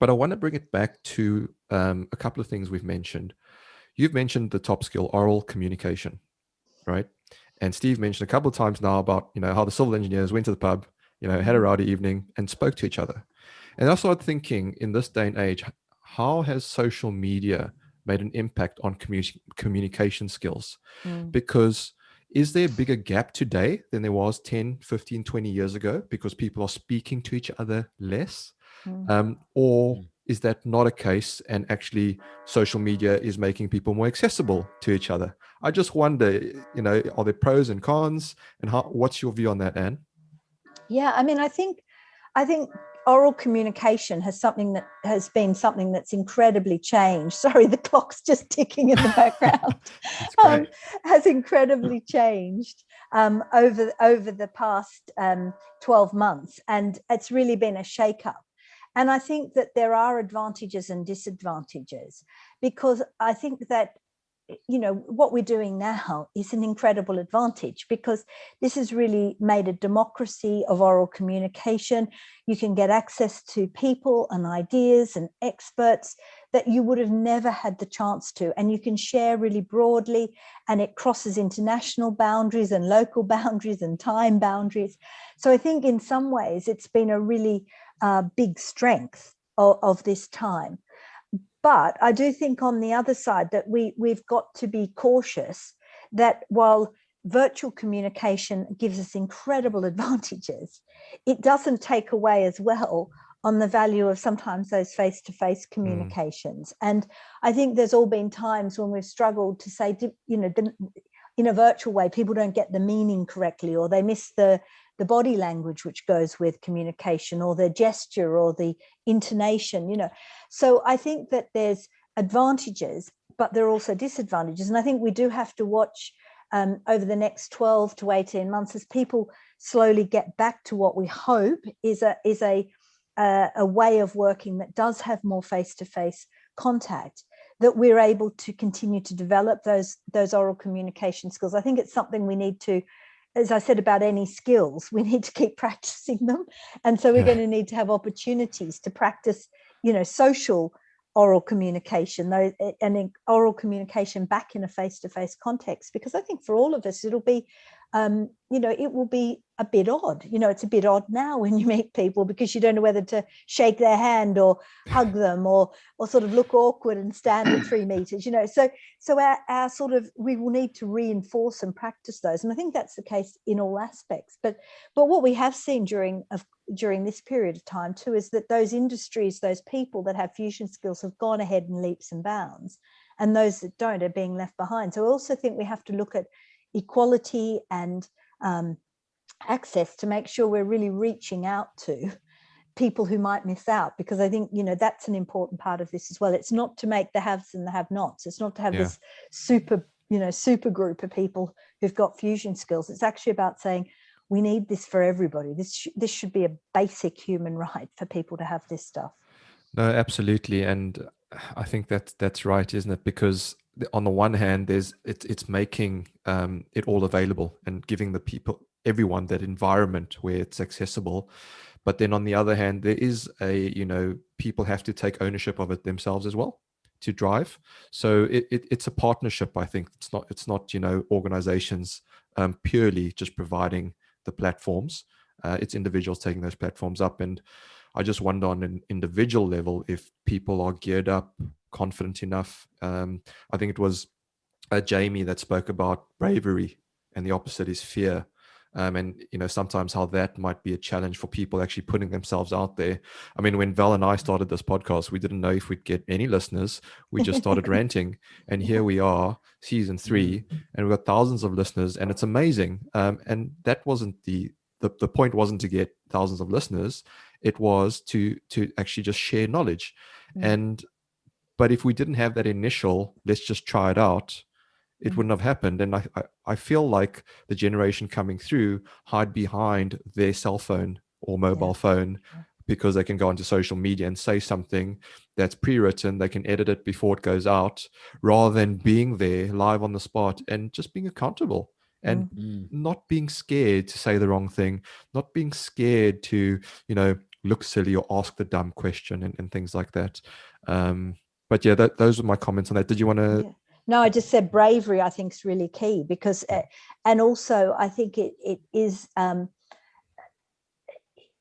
But I want to bring it back to a couple of things we've mentioned. You've mentioned the top skill, oral communication, right? And Steve mentioned a couple of times now about, how the civil engineers went to the pub, had a rowdy evening and spoke to each other. And I started thinking, in this day and age, how has social media made an impact on communication skills? Because is there a bigger gap today than there was 10, 15, 20 years ago because people are speaking to each other less? Or is that not a case, and actually social media is making people more accessible to each other? I just wonder, are there pros and cons, and what's your view on that, Anne? Yeah, I mean, I think oral communication has been something that's incredibly changed. Sorry, the clock's just ticking in the background. Has incredibly changed over the past 12 months, and it's really been a shake-up. And I think that there are advantages and disadvantages, because I think that what we're doing now is an incredible advantage, because this has really made a democracy of oral communication. You can get access to people and ideas and experts that you would have never had the chance to, and you can share really broadly, and it crosses international boundaries and local boundaries and time boundaries. So I think in some ways it's been a really big strength of this time. But I do think on the other side that we've got to be cautious that while virtual communication gives us incredible advantages, it doesn't take away as well on the value of sometimes those face-to-face communications. And I think there's all been times when we've struggled to say, in a virtual way, people don't get the meaning correctly, or they miss the body language which goes with communication, or the gesture or the intonation, So I think that there's advantages, but there are also disadvantages. And I think we do have to watch over the next 12 to 18 months as people slowly get back to what we hope is a way of working that does have more face-to-face contact, that we're able to continue to develop those oral communication skills. I think it's something we need to, as I said about any skills, we need to keep practicing them. And so we're going to need to have opportunities to practice, social oral communication, and oral communication back in a face-to-face context, because I think for all of us, it'll be, it will be a bit odd. It's a bit odd now when you meet people, because you don't know whether to shake their hand or hug them or sort of look awkward and stand at 3 meters, So our sort of, we will need to reinforce and practice those. And I think that's the case in all aspects. But what we have seen during this period of time too, is that those industries, those people that have fusion skills have gone ahead in leaps and bounds, and those that don't are being left behind. So I also think we have to look at equality and access to make sure we're really reaching out to people who might miss out, because I think that's an important part of this as well. It's not to make the haves and the have-nots. It's not to have this super group of people who've got fusion skills. It's actually about saying we need this for everybody. This should be a basic human right for people to have this stuff. No, absolutely. And I think that's right, isn't it? Because on the one hand, it's making it all available and giving the people, everyone, that environment where it's accessible. But then on the other hand, there is people have to take ownership of it themselves as well to drive. So it's a partnership. I think it's not organizations purely just providing the platforms. It's individuals taking those platforms up. And I just wonder on an individual level if people are geared up, confident enough. I think it was Jamie that spoke about bravery, and the opposite is fear. And sometimes how that might be a challenge for people actually putting themselves out there. I mean, when Val and I started this podcast, we didn't know if we'd get any listeners. We just started ranting, and here we are, season 3, and we've got thousands of listeners, and it's amazing. And that wasn't the point. Wasn't to get thousands of listeners. It was to actually just share knowledge. But if we didn't have that initial, let's just try it out, it wouldn't have happened. And I feel like the generation coming through hide behind their cell phone or mobile phone, because they can go onto social media and say something that's pre-written. They can edit it before it goes out, rather than being there live on the spot and just being accountable and not being scared to say the wrong thing, not being scared to, look silly or ask the dumb question and things like that. But yeah, those were my comments on that. Did you want to... No, I just said bravery, I think, is really key, because, and also I think it is,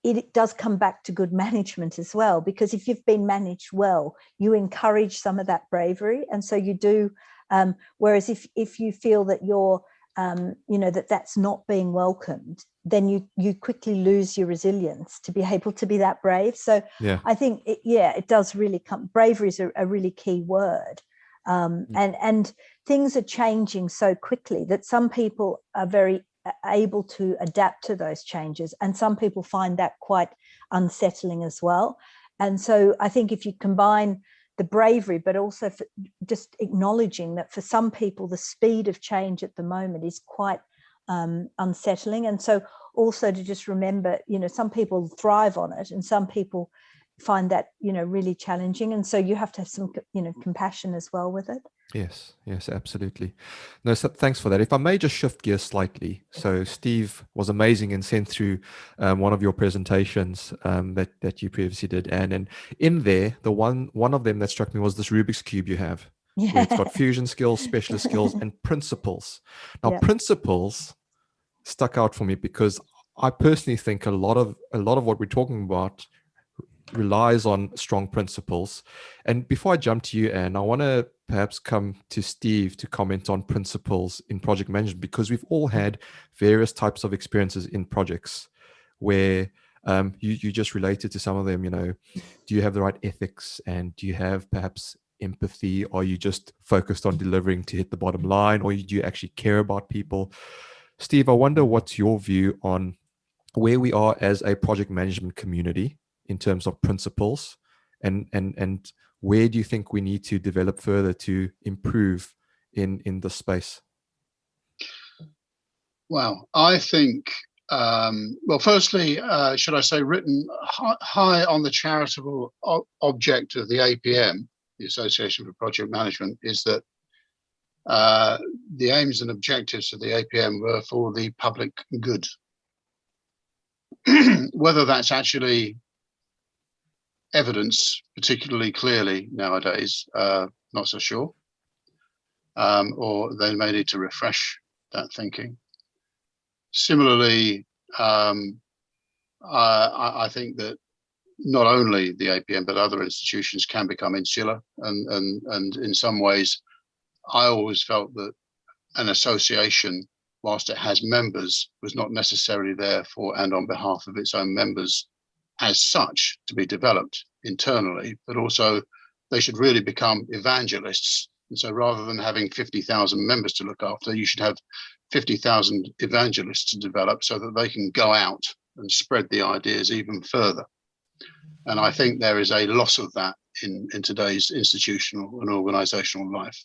it does come back to good management as well, because if you've been managed well, you encourage some of that bravery. And so you do, whereas if you feel that you're, that's not being welcomed, then you quickly lose your resilience to be able to be that brave. So I think, it does really come, bravery is a really key word. And things are changing so quickly that some people are very able to adapt to those changes, and some people find that quite unsettling as well. And so I think if you combine the bravery, but also just acknowledging that for some people the speed of change at the moment is quite unsettling, and so also to just remember, some people thrive on it and some people find that really challenging, and so you have to have some compassion as well with it. Yes, absolutely. No, so thanks for that. If I may just shift gears slightly. So Steve was amazing and sent through one of your presentations that you previously did, Anne, and in there, the one of them that struck me was this Rubik's Cube you have, where it's got fusion skills, specialist skills, and principles. Now, principles stuck out for me because I personally think a lot of what we're talking about relies on strong principles. And before I jump to you, Anne, I want to perhaps come to Steve to comment on principles in project management, because we've all had various types of experiences in projects where you just related to some of them. Do you have the right ethics, and do you have perhaps empathy? Are you just focused on delivering to hit the bottom line, or do you actually care about people? Steve, I wonder what's your view on where we are as a project management community in terms of principles, and where do you think we need to develop further to improve in this space? Well, I think, firstly, should I say, written high on the charitable object of the APM, the Association for Project Management, is that the aims and objectives of the APM were for the public good. Whether that's actually evidence particularly clearly nowadays, not so sure, or they may need to refresh that thinking. Similarly, I think that not only the APM but other institutions can become insular, and in some ways I always felt that an association, whilst it has members, was not necessarily there for and on behalf of its own members as such to be developed internally, but also they should really become evangelists. And so rather than having 50,000 members to look after, you should have 50,000 evangelists to develop so that they can go out and spread the ideas even further. And I think there is a loss of that in today's institutional and organizational life.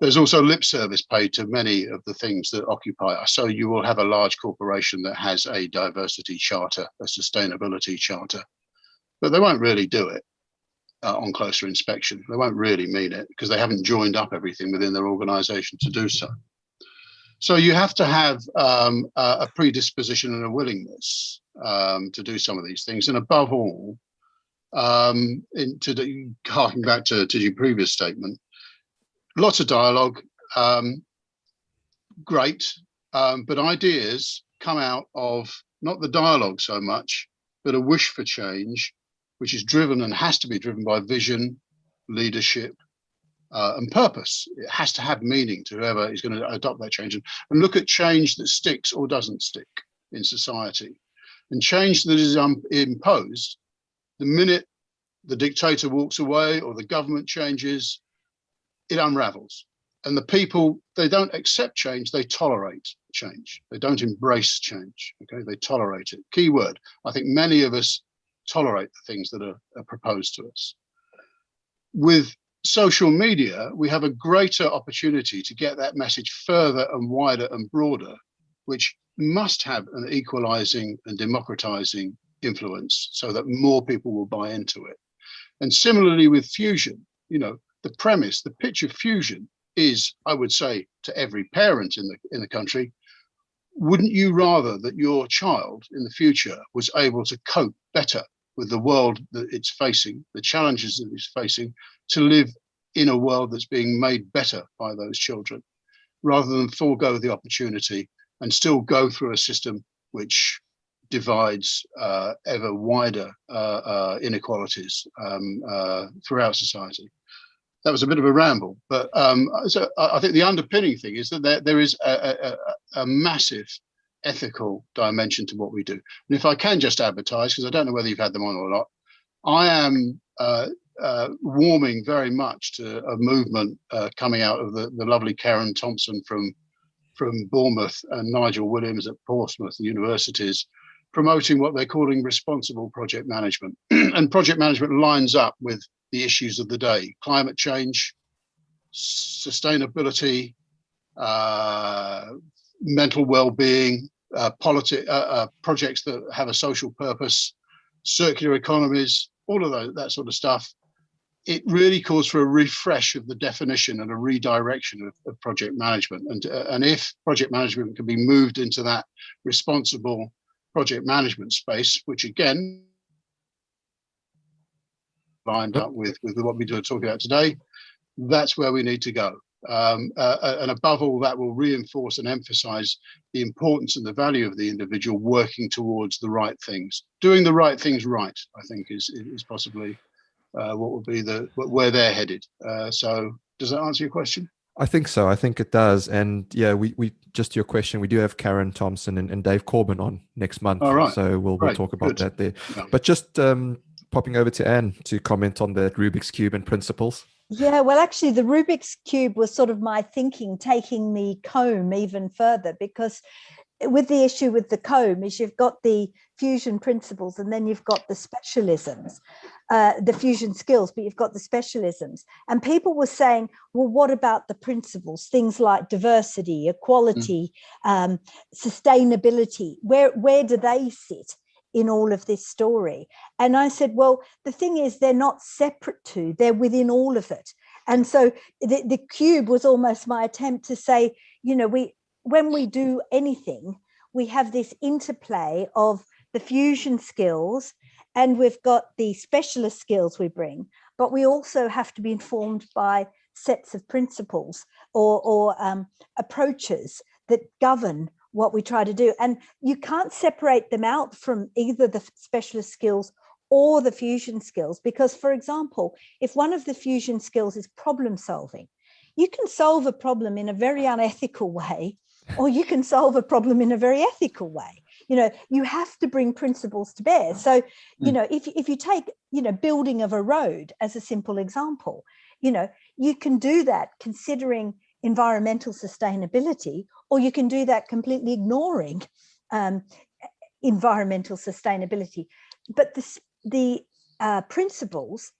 There's also lip service paid to many of the things that occupy us. So you will have a large corporation that has a diversity charter, a sustainability charter, but they won't really do it on closer inspection. They won't really mean it because they haven't joined up everything within their organization to do so. So you have to have a predisposition and a willingness to do some of these things. And above all, harking back to your previous statement, lots of dialogue, great, but ideas come out of not the dialogue so much, but a wish for change, which is driven and has to be driven by vision, leadership, and purpose. It has to have meaning to whoever is going to adopt that change, and look at change that sticks or doesn't stick in society. And change that is imposed, the minute the dictator walks away or the government changes, it unravels. And the people, they don't accept change, they tolerate change. They don't embrace change, okay? They tolerate it. Key word. I think many of us tolerate the things that are proposed to us. With social media, we have a greater opportunity to get that message further and wider and broader, which must have an equalizing and democratizing influence so that more people will buy into it. And similarly with fusion, you know, the premise, the pitch of fusion is, I would say to every parent in the country, wouldn't you rather that your child in the future was able to cope better with the world that it's facing, the challenges that it's facing, to live in a world that's being made better by those children, rather than forego the opportunity and still go through a system which divides ever wider inequalities throughout society. That was a bit of a ramble, but so I think the underpinning thing is that there is a massive ethical dimension to what we do. And if I can just advertise, because I don't know whether you've had them on or not, I am warming very much to a movement coming out of the lovely Karen Thompson from Bournemouth and Nigel Williams at Portsmouth universities, promoting what they're calling responsible project management. And project management lines up with the issues of the day: climate change, sustainability, mental well-being, projects that have a social purpose, circular economies, all of that sort of stuff. It really calls for a refresh of the definition and a redirection of project management. And if project management can be moved into that responsible project management space, which again, lined up with what we're talking about today, that's where we need to go. And above all, that will reinforce and emphasize the importance and the value of the individual working towards the right things. Doing the right things right, I think, is possibly what would be where they're headed. So does that answer your question? I think so. I think it does. And yeah, we just to your question, we do have Karen Thompson and Dave Corbin on next month. All right. So we'll talk about that there. Yeah. But just popping over to Anne to comment on the Rubik's Cube and principles. Yeah, well, actually, the Rubik's Cube was sort of my thinking, taking the comb even further, because with the issue with the comb is you've got the fusion principles and then you've got the specialisms, the fusion skills, but you've got the specialisms. And people were saying, well, what about the principles? Things like diversity, equality, sustainability, where do they sit in all of this story? And I said, well, the thing is, they're not separate to, they're within all of it. And so the cube was almost my attempt to say, you know, when we do anything, we have this interplay of the fusion skills and we've got the specialist skills we bring, but we also have to be informed by sets of principles or approaches that govern what we try to do. And you can't separate them out from either the specialist skills or the fusion skills, because, for example, if one of the fusion skills is problem solving, you can solve a problem in a very unethical way, or you can solve a problem in a very ethical way. You know, you have to bring principles to bear. So, you know, if you take, you know, building of a road as a simple example, you know, you can do that considering environmental sustainability, or you can do that completely ignoring environmental sustainability. But the principles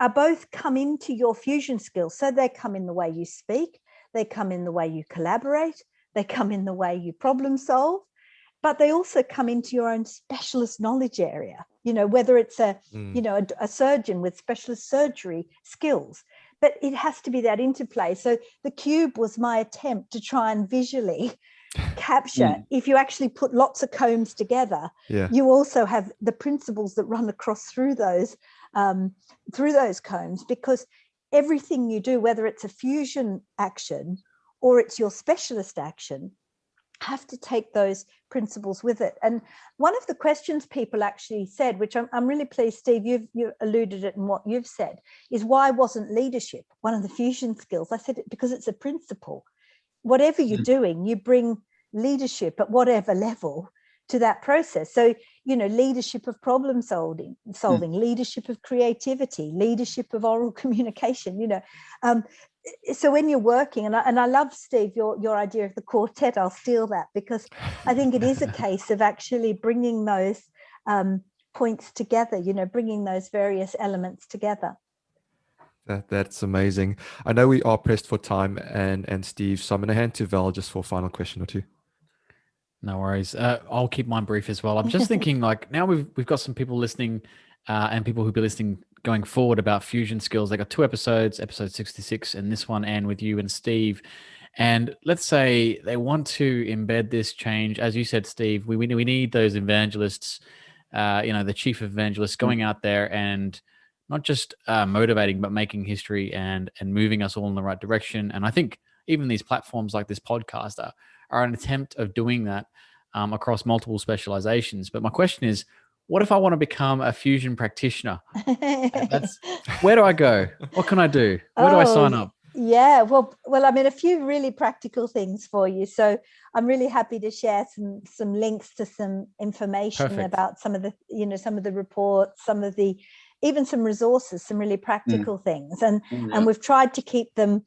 are both come into your fusion skills. So they come in the way you speak, they come in the way you collaborate, they come in the way you problem solve, but they also come into your own specialist knowledge area, you know, whether it's you know, a surgeon with specialist surgery skills, but it has to be that interplay. So the cube was my attempt to try and visually capture, if you actually put lots of combs together, you also have the principles that run across through those combs, because everything you do, whether it's a fusion action or it's your specialist action, have to take those principles with it. And one of the questions people actually said, which I'm really pleased, Steve, you alluded it in what you've said, is why wasn't leadership one of the fusion skills? I said, because it's a principle. Whatever you're doing, you bring leadership at whatever level to that process. So, leadership of problem solving, leadership of creativity, leadership of oral communication, so when you're working, and I love, Steve, your idea of the quartet. I'll steal that, because I think it is a case of actually bringing those points together, bringing those various elements together. That's amazing. I know we are pressed for time, and Steve, so I'm going to hand to Val just for a final question or two. No worries. I'll keep mine brief as well. I'm just thinking, like, now we've got some people listening, and people who'll be listening going forward about fusion skills. They got 2 episodes, episode 66 and this one, Anne, with you and Steve. And let's say they want to embed this change. As you said, Steve, we need those evangelists, the chief evangelists going out there and not just motivating, but making history and moving us all in the right direction. And I think even these platforms like this podcast are an attempt of doing that across multiple specializations. But my question is, what if I want to become a fusion practitioner? Where do I go? What can I do? Where do I sign up? Yeah, well, I mean, a few really practical things for you. So I'm really happy to share some links to some information about some of the reports, even some resources, some really practical things. And we've tried to keep them.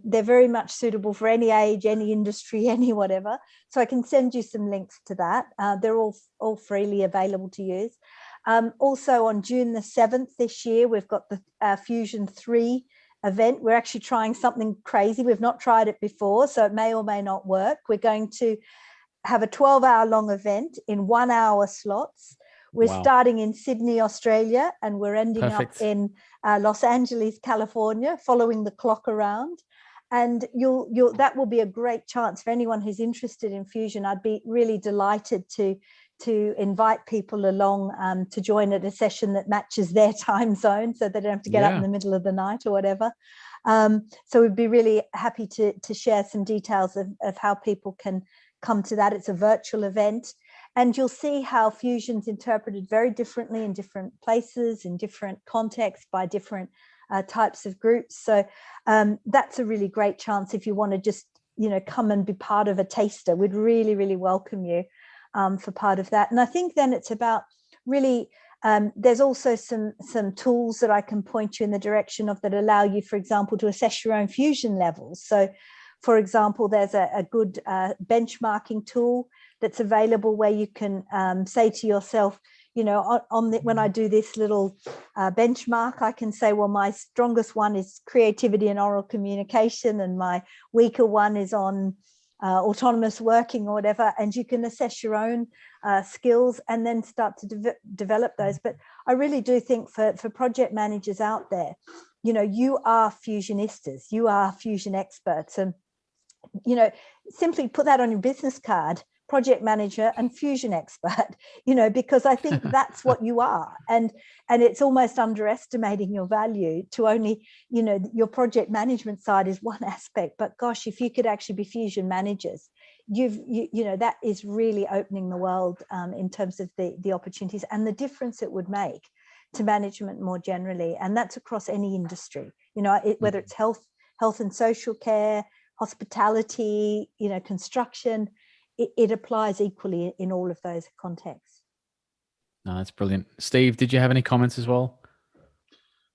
They're very much suitable for any age, any industry, any whatever. So I can send you some links to that. They're all freely available to use. Also on June the 7th this year, we've got the Fusion 3 event. We're actually trying something crazy. We've not tried it before, so it may or may not work. We're going to have a 12-hour long event in 1-hour slots. We're starting in Sydney, Australia, and we're ending up in Los Angeles, California, following the clock around. And that will be a great chance for anyone who's interested in fusion. I'd be really delighted to invite people along to join at a session that matches their time zone, so they don't have to get up in the middle of the night or whatever. So we'd be really happy to share some details of how people can come to that. It's a virtual event. And you'll see how fusion's interpreted very differently in different places, in different contexts, by different types of groups. So that's a really great chance if you want to just, come and be part of a taster. We'd really, really welcome you for part of that. And I think then it's about really, there's also some tools that I can point you in the direction of that allow you, for example, to assess your own fusion levels. So, for example, there's a good benchmarking tool that's available where you can say to yourself, when I do this little benchmark, I can say, well, my strongest one is creativity and oral communication, and my weaker one is on autonomous working or whatever. And you can assess your own skills and then start to develop those. But I really do think for project managers out there, you are fusionistas, you are fusion experts, and simply put that on your business card: project manager and fusion expert, because I think that's what you are. And it's almost underestimating your value to only, your project management side is one aspect, but gosh, if you could actually be fusion managers, that is really opening the world in terms of the opportunities and the difference it would make to management more generally. And that's across any industry, whether it's health and social care, hospitality, construction. It applies equally in all of those contexts. No, that's brilliant. Steve, did you have any comments as well?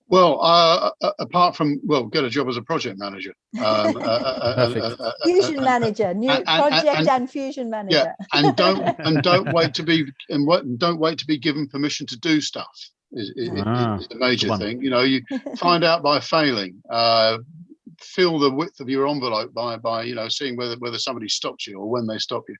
Well, apart from, get a job as a project manager. Fusion manager, and fusion manager. Yeah, and don't wait to be given permission to do stuff. Is the major thing. You find out by failing. Fill the width of your envelope by seeing whether somebody stopped you or when they stop you.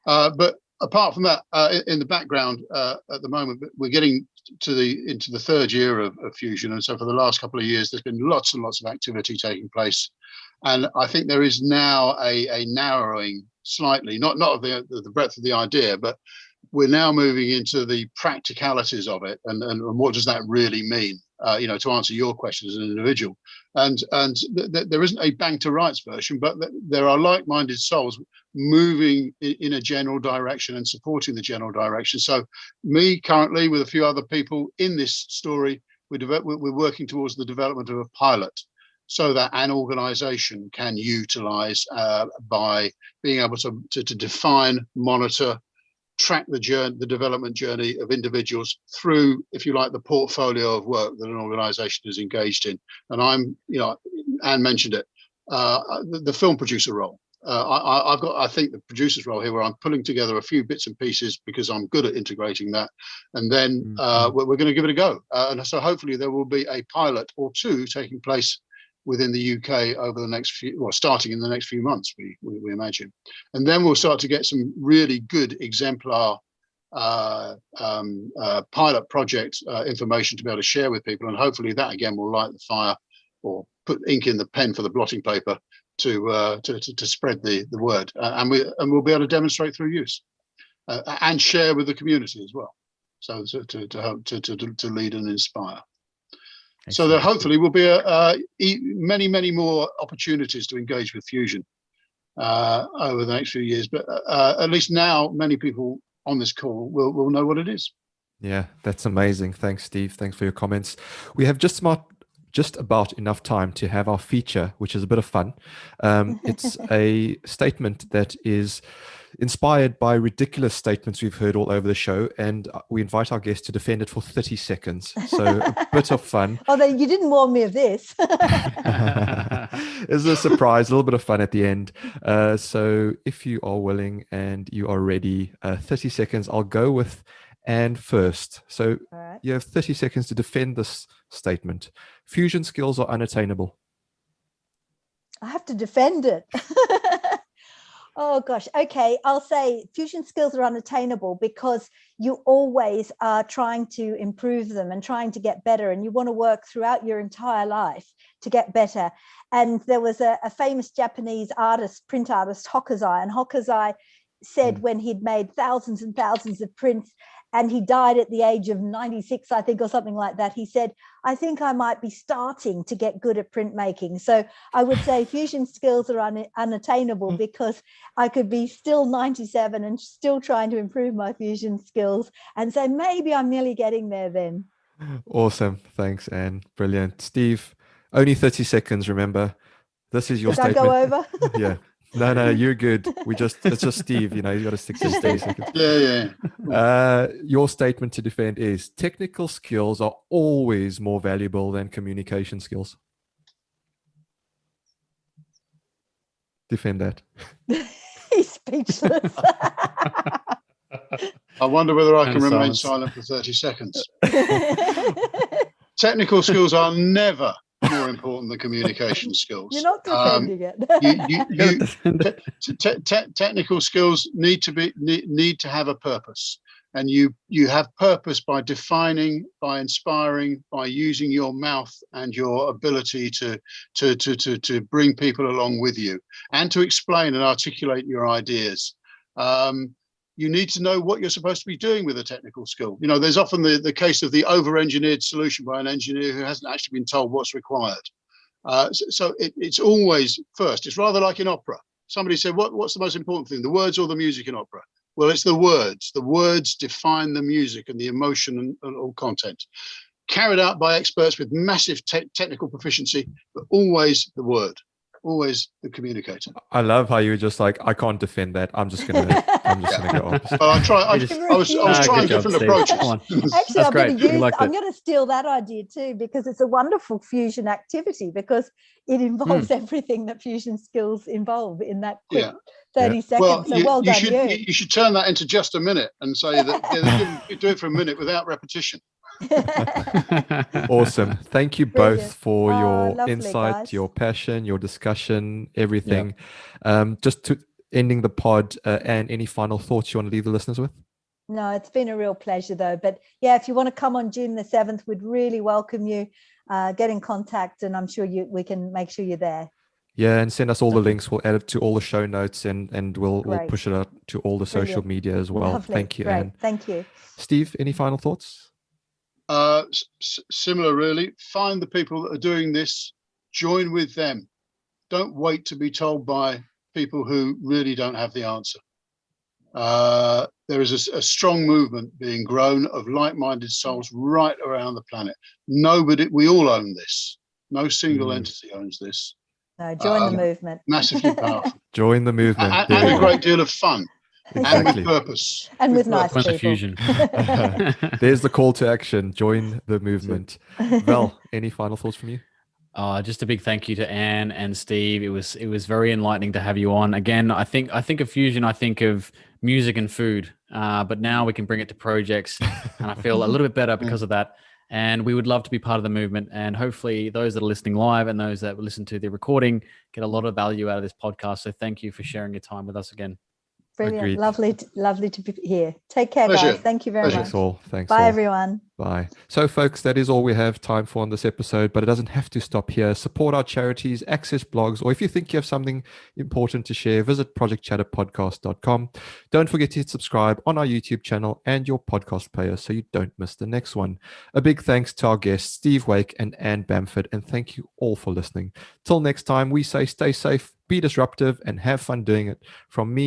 But apart from that, in the background at the moment, we're getting into the third year of fusion, and so for the last couple of years, there's been lots and lots of activity taking place, and I think there is now a narrowing slightly, not of the breadth of the idea, but we're now moving into the practicalities of it, and what does that really mean? to answer your questions as an individual. And there isn't a bang to rights version, but there are like-minded souls moving in a general direction and supporting the general direction. So me currently, with a few other people in this story, we're working towards the development of a pilot, so that an organization can utilize by being able to define, monitor, track the development journey of individuals through, if you like, the portfolio of work that an organization is engaged in. And I'm, Anne mentioned it, the film producer role. I've got, I think, the producer's role here, where I'm pulling together a few bits and pieces because I'm good at integrating that. And then we're going to give it a go. And so hopefully there will be a pilot or two taking place within the UK over the next starting in the next few months, we imagine. And then we'll start to get some really good exemplar pilot project information to be able to share with people. And hopefully that again will light the fire or put ink in the pen for the blotting paper to spread the word. And we'll be able to demonstrate through use and share with the community as well. So to lead and inspire. Excellent. So there hopefully will be many more opportunities to engage with fusion over the next few years. But at least now, many people on this call will know what it is. Yeah, that's amazing. Thanks, Steve. Thanks for your comments. We have just about enough time to have our feature, which is a bit of fun. It's a statement that is inspired by ridiculous statements we've heard all over the show, and we invite our guests to defend it for 30 seconds. So a bit of fun. Although you didn't warn me of this. It's a surprise, a little bit of fun at the end. So if you are willing and you are ready, 30 seconds, I'll go with Anne first. So right. You have 30 seconds to defend this statement. Fusion skills are unattainable. I have to defend it. Oh gosh. Okay. I'll say fusion skills are unattainable because you always are trying to improve them and trying to get better. And you want to work throughout your entire life to get better. And there was a famous Japanese artist, print artist, Hokusai. And Hokusai said when he'd made thousands and thousands of prints, and he died at the age of 96, I think, or something like that. He said, I think I might be starting to get good at printmaking. So I would say fusion skills are unattainable because I could be still 97 and still trying to improve my fusion skills. And so maybe I'm nearly getting there then. Awesome. Thanks, Anne. Brilliant. Steve, only 30 seconds, remember. This is your statement. Did I go over? Yeah. No, you're good. It's just Steve, he's got to stick to 30 seconds. Yeah. Your statement to defend is technical skills are always more valuable than communication skills. Defend that. He's speechless. I wonder whether I can remain silent for 30 seconds. Technical skills are never more important than communication skills. You're not defending it. Technical skills need to have a purpose, and you have purpose by defining, by inspiring, by using your mouth and your ability to bring people along with you and to explain and articulate your ideas. You need to know what you're supposed to be doing with a technical skill. There's often the case of the over-engineered solution by an engineer who hasn't actually been told what's required. So it's always first. It's rather like in opera. Somebody said, what's the most important thing, the words or the music in opera? Well, it's the words. The words define the music and the emotion and all content. Carried out by experts with massive technical proficiency, but always the word. Always the communicator. I love how you were just like, I can't defend that. I'm just gonna go opposite. Well, I was trying different approaches. Actually, I'm going to steal that idea too, because it's a wonderful fusion activity because it involves everything that fusion skills involve in that quick 30 seconds. Well, done you should turn that into just a minute and say that you do it for a minute without repetition. Awesome. Thank you both for your lovely, insight, guys. your passion, your discussion, everything. Just to ending the pod, and any final thoughts you want to leave the listeners with? No, it's been a real pleasure though. But yeah, if you want to come on June the 7th, we'd really welcome you. Get in contact and I'm sure we can make sure you're there. Yeah, and send us all the links. We'll add it to all the show notes and we'll push it out to all the social media as well. Lovely. Thank you, Great. Anne. Thank you. Steve, any final thoughts? Similar, really. Find the people that are doing this, join with them. Don't wait to be told by people who really don't have the answer. There is a strong movement being grown of like-minded souls right around the planet. We all own this. No single entity owns this. No, join the movement. Massively powerful. Join the movement. And a great deal of fun. Exactly. And with purpose. And with nice With people. fusion. There's the call to action. Join the movement. Val, any final thoughts from you? Just a big thank you to Anne and Steve. It was very enlightening to have you on. Again, I think of fusion, I think of music and food, but now we can bring it to projects, and I feel a little bit better because of that. And we would love to be part of the movement. And hopefully those that are listening live and those that listen to the recording get a lot of value out of this podcast. So thank you for sharing your time with us again. Brilliant. Agreed. Lovely to be here. Take care, Pleasure. guys. Thank you very much. Thanks all. Thanks Bye, all. everyone. Bye. So, folks, that is all we have time for on this episode, but it doesn't have to stop here. Support our charities, access blogs, or if you think you have something important to share, visit projectchatterpodcast.com. Don't forget to hit subscribe on our YouTube channel and your podcast player so you don't miss the next one. A big thanks to our guests, Steve Wake and Anne Bamford, and thank you all for listening. Till next time, we say stay safe, be disruptive, and have fun doing it. From me,